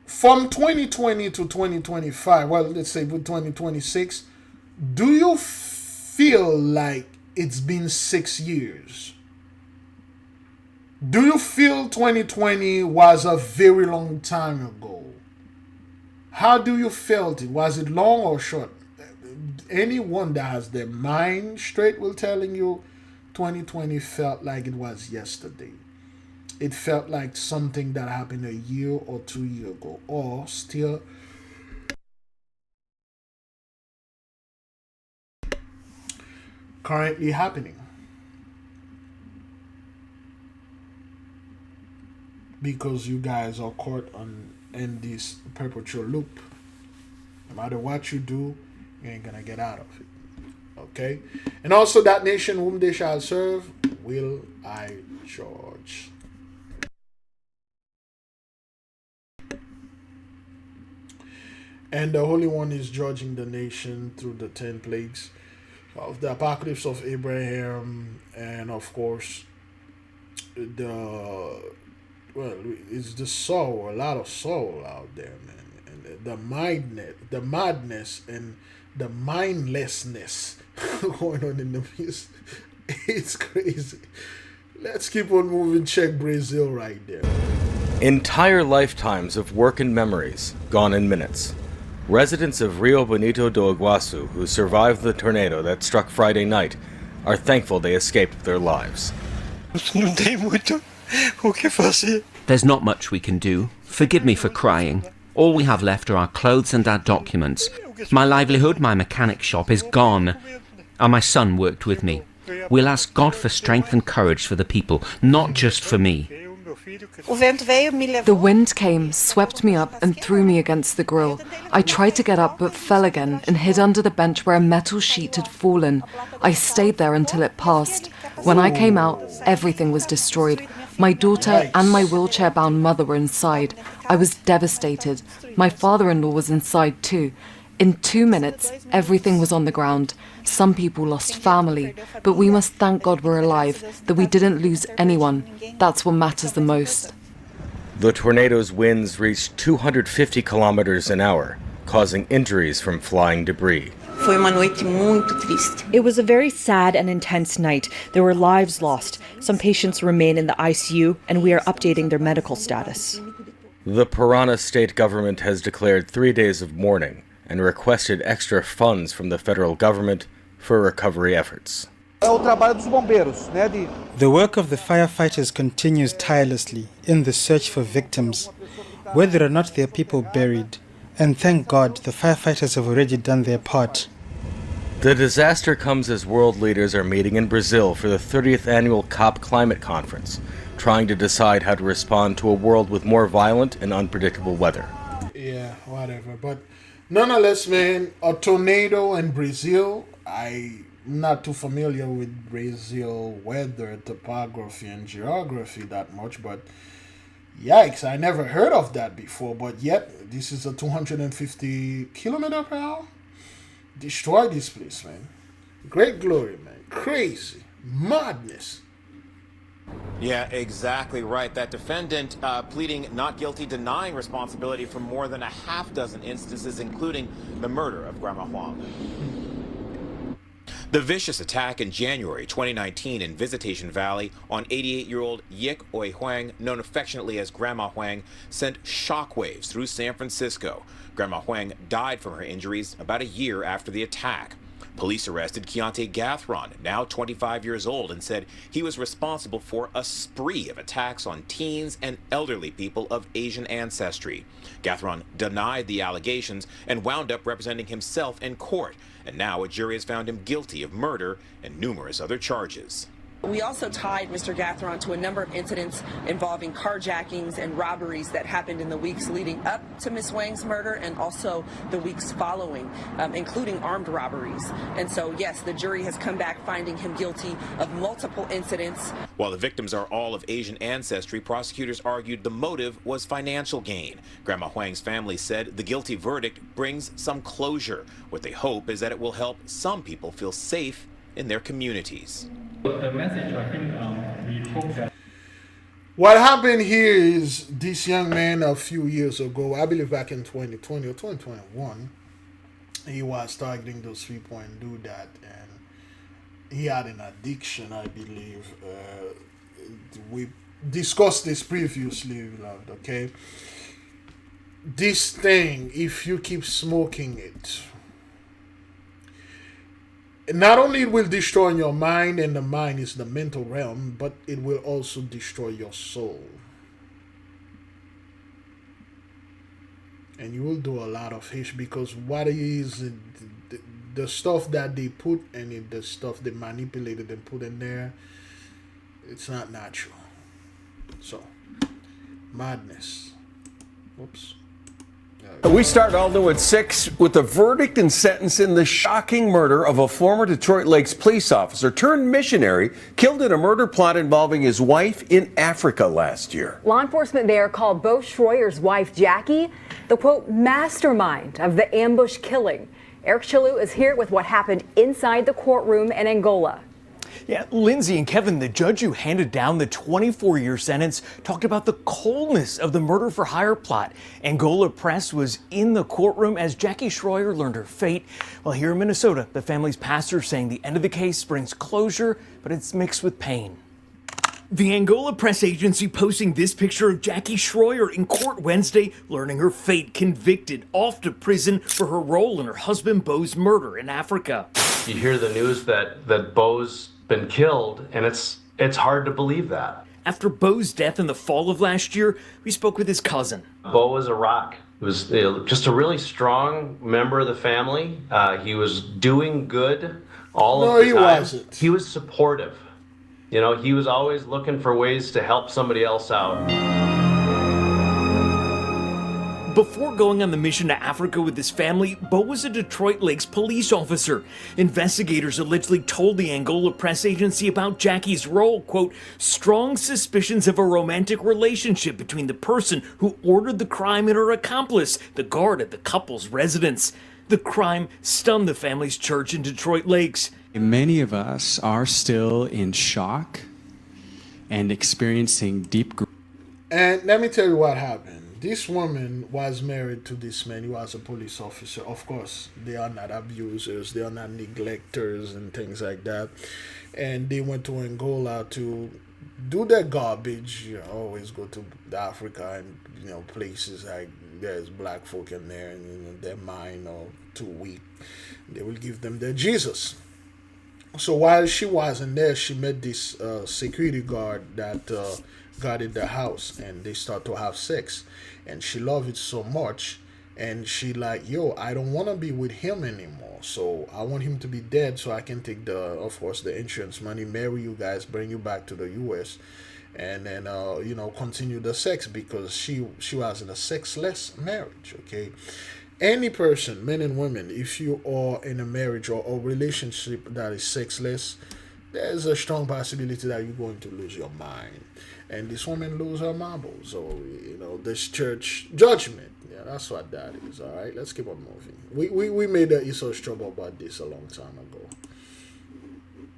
Speaker 1: from 2020 to 2025, well, let's say with 2026, do you feel like it's been 6 years? Do you feel 2020 was a very long time ago? How do you felt it? Was it long or short? Anyone that has their mind straight will telling you 2020 felt like it was yesterday. It felt like something that happened a year or 2 years ago, or still currently happening. Because you guys are caught in this perpetual loop. No matter what you do, you ain't gonna get out of it. Okay? And also, that nation whom they shall serve will I judge. And the Holy One is judging the nation through the 10 plagues of the apocalypse of Abraham, and of course it's the soul, a lot of soul out there, man, and the madness and the mindlessness going on in the midst. It's crazy. Let's keep on moving. Check Brazil right there.
Speaker 8: Entire lifetimes of work and memories gone in minutes. Residents of Rio Bonito do Iguaçu, who survived the tornado that struck Friday night, are thankful they escaped their lives.
Speaker 11: There's not much we can do. Forgive me for crying. All we have left are our clothes and our documents. My livelihood, my mechanic shop, is gone. And my son worked with me. We'll ask God for strength and courage for the people, not just for me.
Speaker 12: The wind came, swept me up and threw me against the grill. I tried to get up but fell again and hid under the bench where a metal sheet had fallen. I stayed there until it passed. When I came out, everything was destroyed. My daughter and my wheelchair-bound mother were inside. I was devastated. My father-in-law was inside too. In 2 minutes, everything was on the ground. Some people lost family, but we must thank God we're alive, that we didn't lose anyone. That's what matters the most.
Speaker 8: The tornado's winds reached 250 kilometers an hour, causing injuries from flying debris.
Speaker 21: It was a very sad and intense night. There were lives lost. Some patients remain in the ICU, and we are updating their medical status.
Speaker 8: The Parana state government has declared 3 days of mourning and requested extra funds from the federal government for recovery efforts.
Speaker 23: The work of the firefighters continues tirelessly in the search for victims, whether or not there are people buried. And thank God the firefighters have already done their part.
Speaker 8: The disaster comes as world leaders are meeting in Brazil for the 30th annual COP Climate Conference, trying to decide how to respond to a world with more violent and unpredictable weather.
Speaker 1: Yeah, whatever. But nonetheless, man, a tornado in Brazil, I'm not too familiar with Brazil weather, topography, and geography that much, but yikes, I never heard of that before. But yet, this is a 250 kilometer per hour. Destroy this place, man. Great glory, man. Crazy. Madness.
Speaker 24: Yeah, exactly right. That defendant pleading not guilty, denying responsibility for more than a half dozen instances, including the murder of Grandma Huang. The vicious attack in January 2019 in Visitation Valley on 88-year-old Yik Oi Huang, known affectionately as Grandma Huang, sent shockwaves through San Francisco. Grandma Huang died from her injuries about a year after the attack. Police arrested Keontae Gathron, now 25 years old, and said he was responsible for a spree of attacks on teens and elderly people of Asian ancestry. Gathron denied the allegations and wound up representing himself in court, and now a jury has found him guilty of murder and numerous other charges.
Speaker 9: We also tied Mr. Gathron to a number of incidents involving carjackings and robberies that happened in the weeks leading up to Ms. Wang's murder and also the weeks following, including armed robberies. And so, yes, the jury has come back finding him guilty of multiple incidents.
Speaker 24: While the victims are all of Asian ancestry, prosecutors argued the motive was financial gain. Grandma Huang's family said the guilty verdict brings some closure. What they hope is that it will help some people feel safe in their communities.
Speaker 10: The message, I think, we hope that.
Speaker 1: What happened here is this young man a few years ago, I believe back in 2020 or 2021, he was targeting those people and do that, and he had an addiction, I believe. We discussed this previously, beloved, okay? This thing, if you keep smoking it, not only it will destroy your mind, and the mind is the mental realm, but it will also destroy your soul. And you will do a lot of fish, because what is the stuff that they put and the stuff they manipulated and put in there, it's not natural. So, madness. Oops.
Speaker 13: We start all new at 6 with the verdict and sentence in the shocking murder of a former Detroit Lakes police officer turned missionary killed in a murder plot involving his wife in Africa last year.
Speaker 14: Law enforcement there called Bo Schroyer's wife, Jackie, the quote, mastermind of the ambush killing. Eric Chalou is here with what happened inside the courtroom in Angola.
Speaker 15: Yeah, Lindsay and Kevin, the judge who handed down the 24-year sentence, talked about the coldness of the murder-for-hire plot. Angola Press was in the courtroom as Jackie Schroyer learned her fate. Well, here in Minnesota, the family's pastor saying the end of the case brings closure, but it's mixed with pain. The Angola press agency posting this picture of Jackie Schroyer in court Wednesday, learning her fate, convicted, off to prison for her role in her husband Bo's murder in Africa.
Speaker 17: You hear the news that Bo's been killed, and it's hard to believe that.
Speaker 15: After Bo's death in the fall of last year, we spoke with his cousin.
Speaker 17: Bo was a rock. He was just a really strong member of the family. He was doing good all of the time. No, he wasn't. He was supportive. You know, he was always looking for ways to help somebody else out.
Speaker 15: Before going on the mission to Africa with his family, Bo was a Detroit Lakes police officer. Investigators allegedly told the Angola press agency about Jackie's role, quote, strong suspicions of a romantic relationship between the person who ordered the crime and her accomplice, the guard at the couple's residence. The crime stunned the family's church in Detroit Lakes.
Speaker 25: Many of us are still in shock and experiencing deep grief.
Speaker 1: And let me tell you what happened. This woman was married to this man. He was a police officer. Of course, they are not abusers. They are not neglectors and things like that. And they went to Angola to do their garbage. You know, always go to Africa and, you know, places like there's black folk in there and, you know, their mind are too weak. They will give them their Jesus. So while she wasn't there, she met this security guard that guarded the house, and they start to have sex, and she loved it so much, and she like, yo, I don't want to be with him anymore, so I want him to be dead so I can take of course the insurance money, marry you guys, bring you back to the US, and then you know, continue the sex, because she was in a sexless marriage. Okay, any person, men and women, if you are in a marriage or a relationship that is sexless, there's a strong possibility that you're going to lose your mind. And this woman lose her marbles. So, you know, this church judgment. Yeah, that's what that is. All right, let's keep on moving. We made an Esau's trouble about this a long time ago.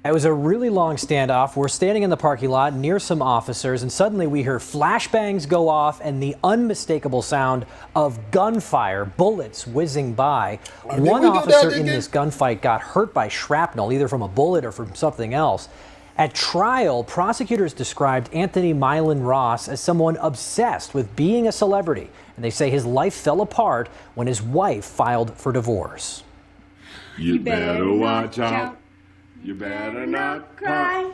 Speaker 3: It was a really long standoff. We're standing in the parking lot near some officers, and suddenly we hear flashbangs go off and the unmistakable sound of gunfire, bullets whizzing by. One officer in this gunfight got hurt by shrapnel, either from a bullet or from something else. At trial, prosecutors described Anthony Mylan Ross as someone obsessed with being a celebrity, and they say his life fell apart when his wife filed for divorce.
Speaker 4: You better watch out. You better not cry.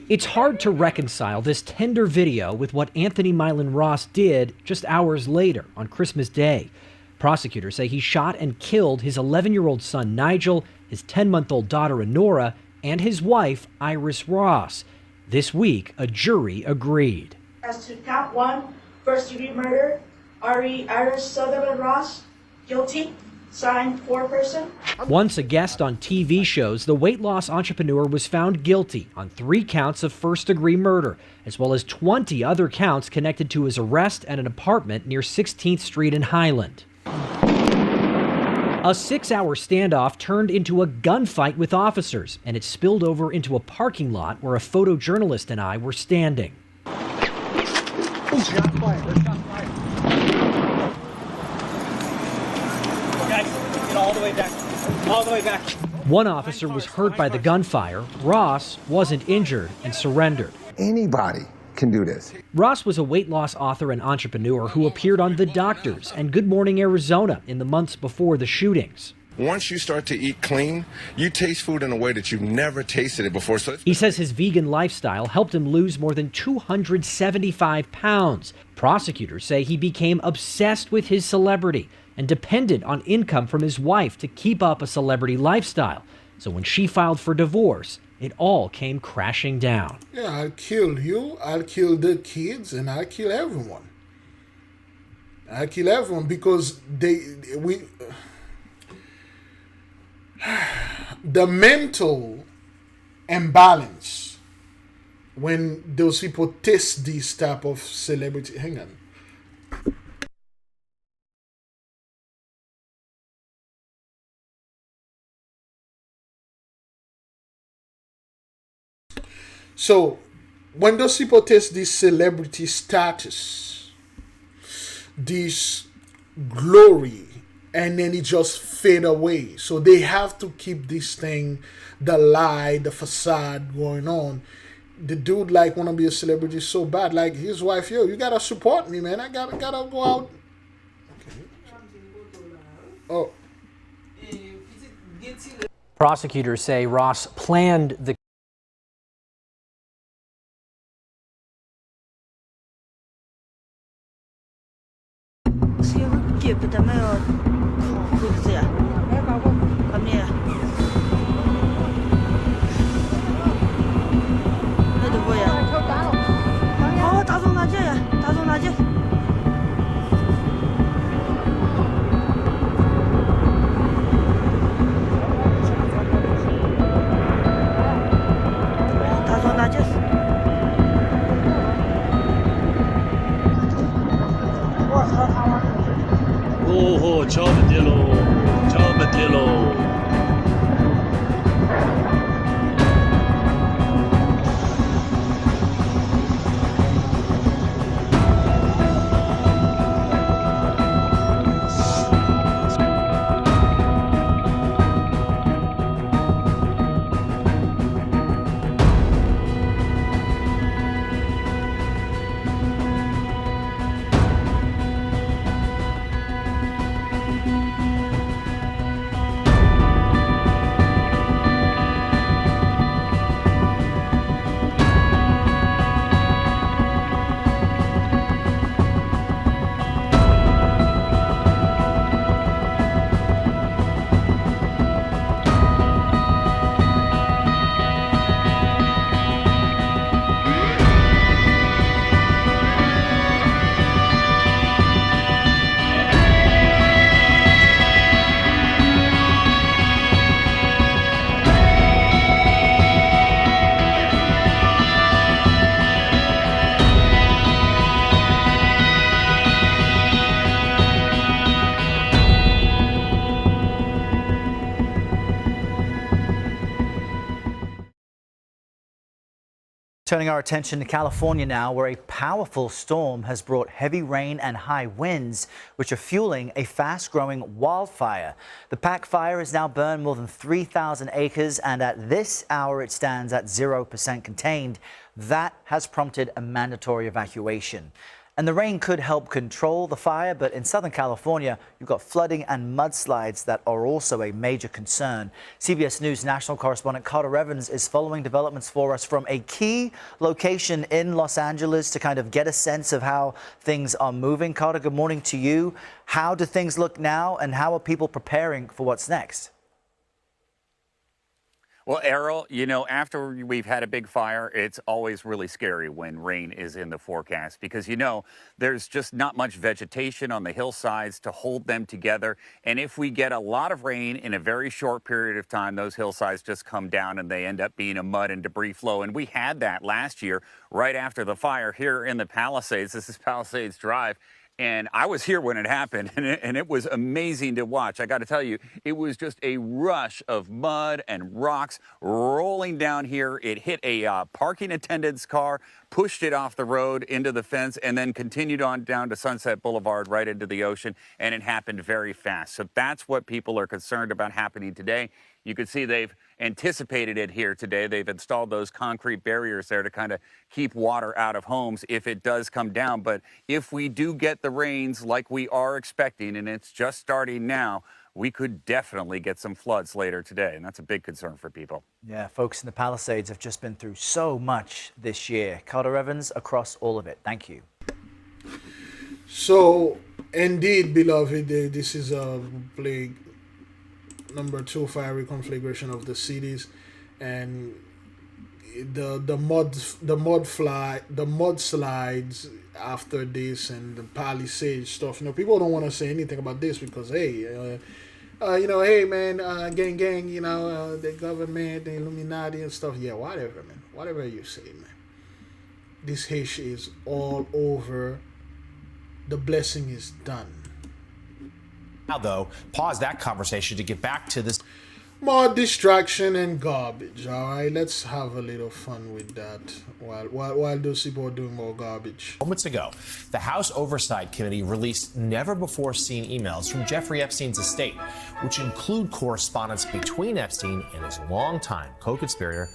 Speaker 3: It's hard to reconcile this tender video with what Anthony Mylan Ross did just hours later on Christmas Day. Prosecutors say he shot and killed his 11-year-old son Nigel, his 10-month-old daughter Honora, and his wife Iris Ross. This week, a jury agreed.
Speaker 16: As to count 1, first-degree murder, Iris Sutherland Ross, guilty. Signed, 4-person.
Speaker 3: Once a guest on TV shows, the weight loss entrepreneur was found guilty on 3 counts of first-degree murder, as well as 20 other counts connected to his arrest at an apartment near 16th Street in Highland. A 6-hour standoff turned into a gunfight with officers, and it spilled over into a parking lot where a photojournalist and I were standing.
Speaker 4: Shot fired. Shot fired. All the way back. All the way back.
Speaker 3: One officer was hurt by the gunfire. Ross wasn't injured and surrendered.
Speaker 18: Anybody can do this.
Speaker 3: Ross was a weight loss author and entrepreneur who appeared on The Doctors and Good Morning Arizona in the months before the shootings.
Speaker 18: Once you start to eat clean, you taste food in a way that you've never tasted it before.
Speaker 3: He says his vegan lifestyle helped him lose more than 275 pounds. Prosecutors say he became obsessed with his celebrity and depended on income from his wife to keep up a celebrity lifestyle. So when she filed for divorce, it all came crashing down.
Speaker 1: Yeah, I'll kill you, I'll kill the kids, and I'll kill everyone. I'll kill everyone because the mental imbalance when those people test this type of celebrity. Hang on. So, when those people test this celebrity status, this glory, and then it just fade away. So they have to keep this thing, the lie, the facade going on. The dude like want to be a celebrity so bad. Like his wife, yo, you gotta support me, man. I gotta go out. Okay. Oh.
Speaker 3: Prosecutors say Ross planned the
Speaker 2: Turning our attention to California now, where a powerful storm has brought heavy rain and high winds, which are fueling a fast-growing wildfire. The pack fire has now burned more than 3,000 acres, and at this hour it stands at 0% contained. That has prompted a mandatory evacuation. And the rain could help control the fire, but in Southern California, you've got flooding and mudslides that are also a major concern. CBS News national correspondent Carter Evans is following developments for us from a key location in Los Angeles to kind of get a sense of how things are moving. Carter, good morning to you. How do things look now, and how are people preparing for what's next?
Speaker 5: Well, Errol, you know, after we've had a big fire, it's always really scary when rain is in the forecast because, you know, there's just not much vegetation on the hillsides to hold them together. And if we get a lot of rain in a very short period of time, those hillsides just come down and they end up being a mud and debris flow. And we had that last year right after the fire here in the Palisades. This is Palisades Drive. And I was here when it happened, and it was amazing to watch. I got to tell you, it was just a rush of mud and rocks rolling down here. It hit a parking attendant's car, pushed it off the road into the fence, and then continued on down to Sunset Boulevard right into the ocean, and it happened very fast. So that's what people are concerned about happening today. You can see they've anticipated it here today. They've installed those concrete barriers there to kind of keep water out of homes if it does come down. But if we do get the rains like we are expecting, and it's just starting now, we could definitely get some floods later today. And that's a big concern for people.
Speaker 2: Yeah, folks in the Palisades have just been through so much this year. Carter Evans across all of it. Thank you.
Speaker 1: So, indeed, beloved, this is a plague. Number 2 fire reconfiguration of the cities, and the mudslides after this, and the Palisades stuff. You know, people don't want to say anything about this because hey, you know, hey man, gang, you know, the government, the Illuminati and stuff. Yeah, whatever, man. Whatever you say, man. This Haitian is all over. The blessing is done.
Speaker 24: Now, though, pause that conversation to get back to this.
Speaker 1: More distraction and garbage, all right? Let's have a little fun with that while those people are doing more garbage.
Speaker 24: Moments ago, the House Oversight Committee released never-before-seen emails from Jeffrey Epstein's estate, which include correspondence between Epstein and his longtime co-conspirator,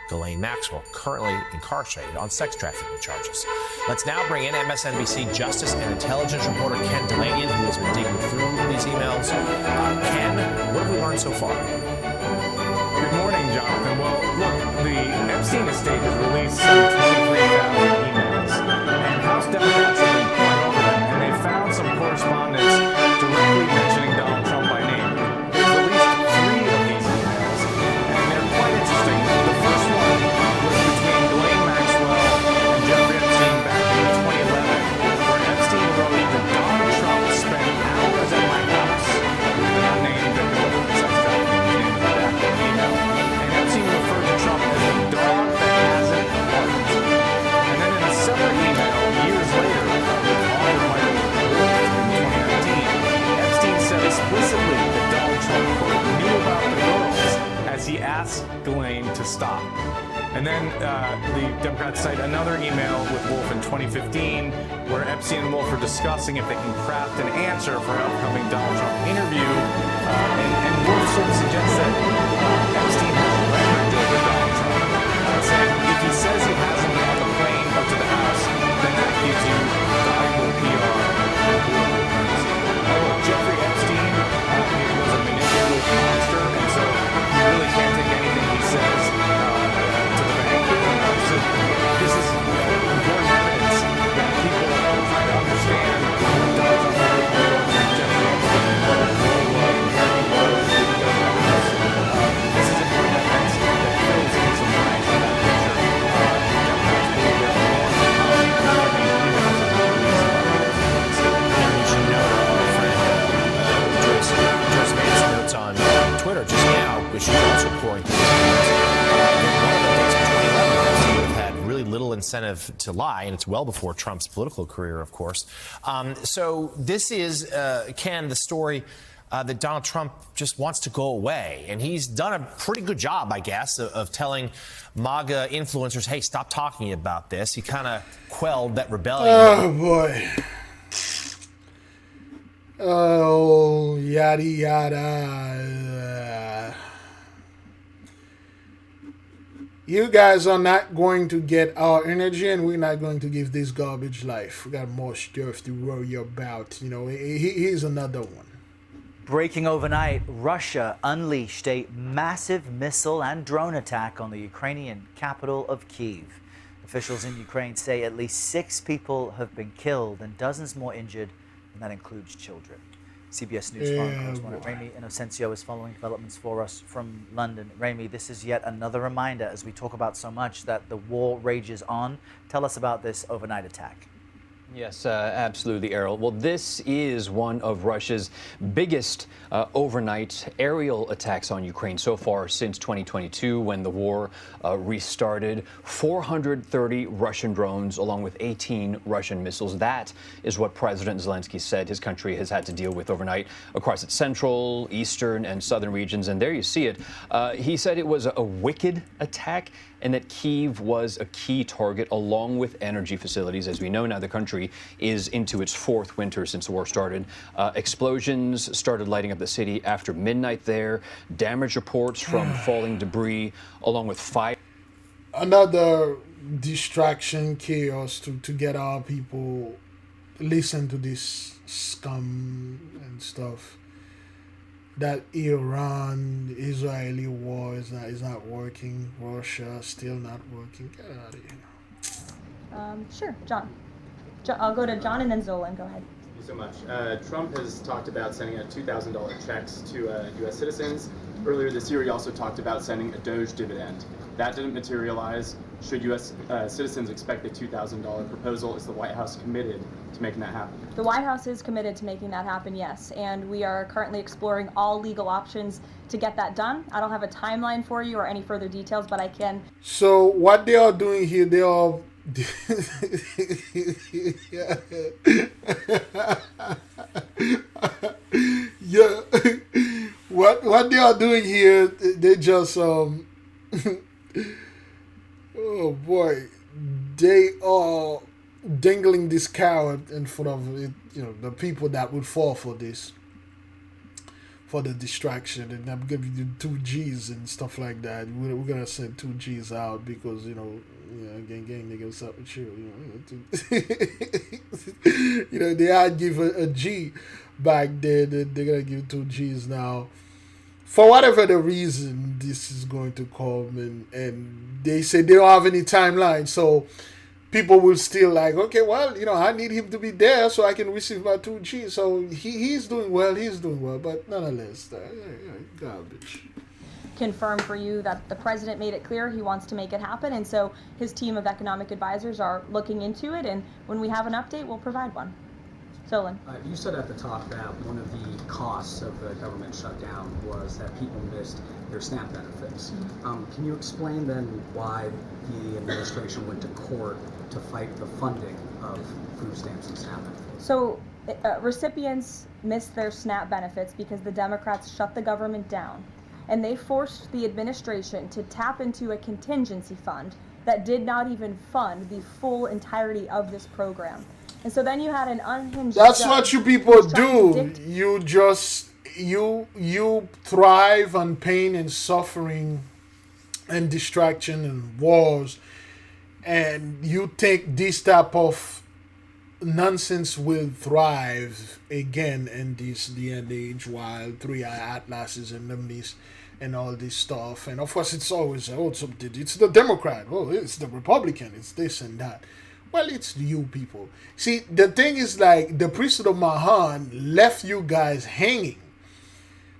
Speaker 24: Ghislaine Maxwell, currently incarcerated on sex trafficking charges. Let's now bring in MSNBC Justice and Intelligence reporter Ken Delanian, who has been digging through these emails. Ken, what have we learned so far?
Speaker 19: Good morning, Jonathan. Well, look, the Epstein estate has released some 23,000 emails, and House Democrats have been pouring over them, and they found some correspondence directly mentioning Donald Trump by name. They've released 3 of these emails, and they're quite interesting. The first one was between Ghislaine Maxwell and Jeffrey Epstein back in 2011, where Epstein wrote that Donald Trump spent hours at my house with an unnamed victim of sex trafficking. His name is redacted in the email. And Epstein referred to Trump as a dog that hasn't barked. And then in a separate email years later with author Michael Wolff in 2019, Epstein said explicitly that Donald Trump, quote, knew about the girls as he asked Ghislaine to stop. And then the Democrats cite another email with Wolff in 2015 where Epstein and Wolff are discussing if they can craft an answer for an upcoming Donald Trump interview. And Wolff sort of suggests that Epstein has a record deal with Donald Trump, saying if he says he hasn't on the plane or to the house, then that gives you valuable PR. Jeffrey Epstein was a manipulative monster, and so you really can't take anything he says to the bank. So this is important evidence that people are trying to understand what Donald Trump and Jeffrey Epstein and what his role was and where he was when he goes to the house. This is important evidence that fills in some blanks in that picture. Democrats believe that the laws of policy of these emails are released by the statement.
Speaker 24: And you should know our friend Joyce made some notes on Twitter just now, which she's also pouring through these emails. One of the dates in 2011, Epstein would have had really little incentive to lie, and it's well before Trump's political career, of course. So this is, Ken, the story
Speaker 6: that Donald Trump just wants to go away. And he's done a pretty good job, I guess, of telling MAGA influencers, hey, stop talking about this. He kind of quelled that rebellion.
Speaker 1: Oh, boy. Oh, yada, yada. You guys are not going to get our energy, and we're not going to give this garbage life. We got more stuff to worry about. You know, here's another one.
Speaker 2: Breaking overnight, Russia unleashed a massive missile and drone attack on the Ukrainian capital of Kyiv. Officials in Ukraine say at least 6 people have been killed and dozens more injured, and that includes children. CBS News foreign correspondent Remy Inocencio is following developments for us from London. Remy, this is yet another reminder, as we talk about so much, that the war rages on. Tell us about this overnight attack.
Speaker 7: Yes, absolutely, Errol. Well, this is one of Russia's biggest overnight aerial attacks on Ukraine so far since 2022, when the war restarted. 430 Russian drones, along with 18 Russian missiles. That is what President Zelensky said his country has had to deal with overnight across its central, eastern, and southern regions. And there you see it. He said it was a wicked attack, and that Kyiv was a key target, along with energy facilities. As we know now, the country is into its 4th winter since the war started. Explosions started lighting up the city after midnight there. Damage reports from falling debris, along with fire.
Speaker 1: Another distraction, chaos to get our people listen to this scum and stuff. That Iran-Israeli war is not working. Russia still not working. Get out of here.
Speaker 11: Sure, John. I'll go to John and then Zolan. Go ahead.
Speaker 20: Thank you so much. Trump has talked about sending out $2,000 checks to U.S. citizens. Earlier this year, he also talked about sending a Doge dividend. That didn't materialize. Should U.S. Citizens expect the $2,000 proposal? Is the White House committed to making that happen?
Speaker 11: The White House is committed to making that happen, yes. And we are currently exploring all legal options to get that done. I don't have a timeline for you or any further details, but I can.
Speaker 1: So what they are doing here, they are... yeah. What they are doing here, they just oh boy, they are dangling this carrot in front of it, you know, the people that would fall for this, for the distraction, and I'm giving you 2 G's and stuff like that. We're gonna send 2 G's out because gang niggas up with you. You know, they had give a G back then, and they're gonna give 2 G's now. For whatever the reason, this is going to come, and they say they don't have any timeline, so people will still like, okay, well, you know, I need him to be there so I can receive my 2 G's. So he's doing well, but nonetheless, garbage.
Speaker 11: Confirm for you that the president made it clear he wants to make it happen, and so his team of economic advisors are looking into it, and when we have an update, we'll provide one. Solon.
Speaker 10: You said at the top that one of the costs of the government shutdown was that people missed their SNAP benefits. Can you explain then why the administration went to court to fight the funding of food stamps and SNAP benefits?
Speaker 11: So recipients missed their SNAP benefits because the Democrats shut the government down, and they forced the administration to tap into a contingency fund that did not even fund the full entirety of this program. And so then you had an unhinged...
Speaker 1: That's what you people do. You just... You thrive on pain and suffering and distraction and wars. And you think this type of nonsense will thrive again in this day and age, while 3-eye atlases and limits and all this stuff. And of course, it's always, it's the Democrat. Oh, it's the Republican. It's this and that. Well, it's you people. See, the thing is, like, the priesthood of Mahan left you guys hanging.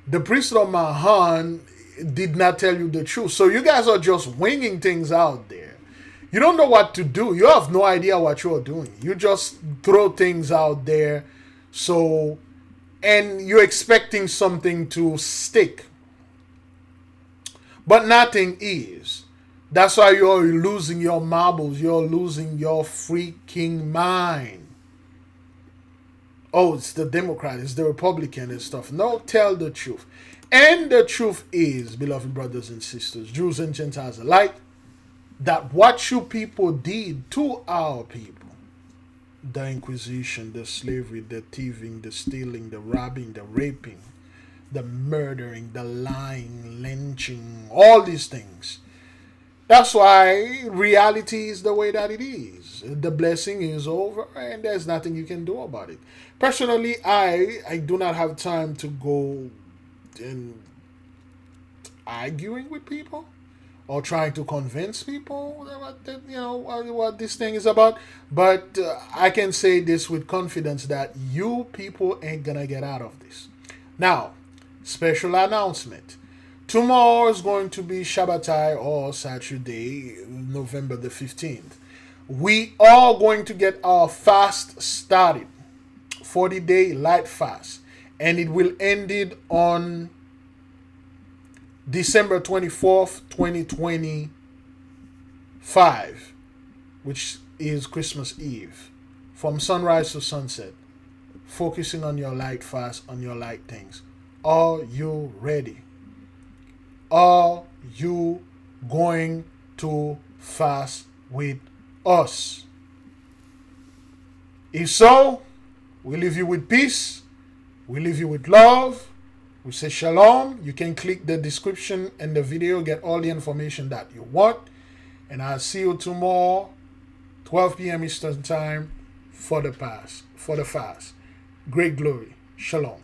Speaker 1: The priesthood of Mahan did not tell you the truth. So you guys are just winging things out there. You don't know what to do. You have no idea what you're doing. You just throw things out there. So, and you're expecting something to stick. But nothing is. That's why you're losing your marbles. You're losing your freaking mind. oh, it's the Democrat, it's the Republican and stuff. No, tell the truth. And the truth is, beloved brothers and sisters, Jews and Gentiles alike, that what you people did to our people, the Inquisition, the slavery, the thieving, the stealing, the robbing, the raping, the murdering, the lying, lynching, all these things. That's why reality is the way that it is. The blessing is over and there's nothing you can do about it. Personally, I do not have time to go and arguing with people or trying to convince people what this thing is about. But I can say this with confidence that you people ain't gonna get out of this. Now, special announcement. Tomorrow is going to be Shabbatai or Saturday, November the 15th. We are going to get our fast started. 40-day light fast. And it will end it on December 24th, 2025, which is Christmas Eve. From sunrise to sunset. Focusing on your light fast, on your light things. Are you ready? Are you going to fast with us? If so, we leave you with peace. We leave you with love. We say shalom. You can click the description and the video, get all the information that you want. And I'll see you tomorrow, 12 p.m. Eastern Time for the fast. Great glory. Shalom.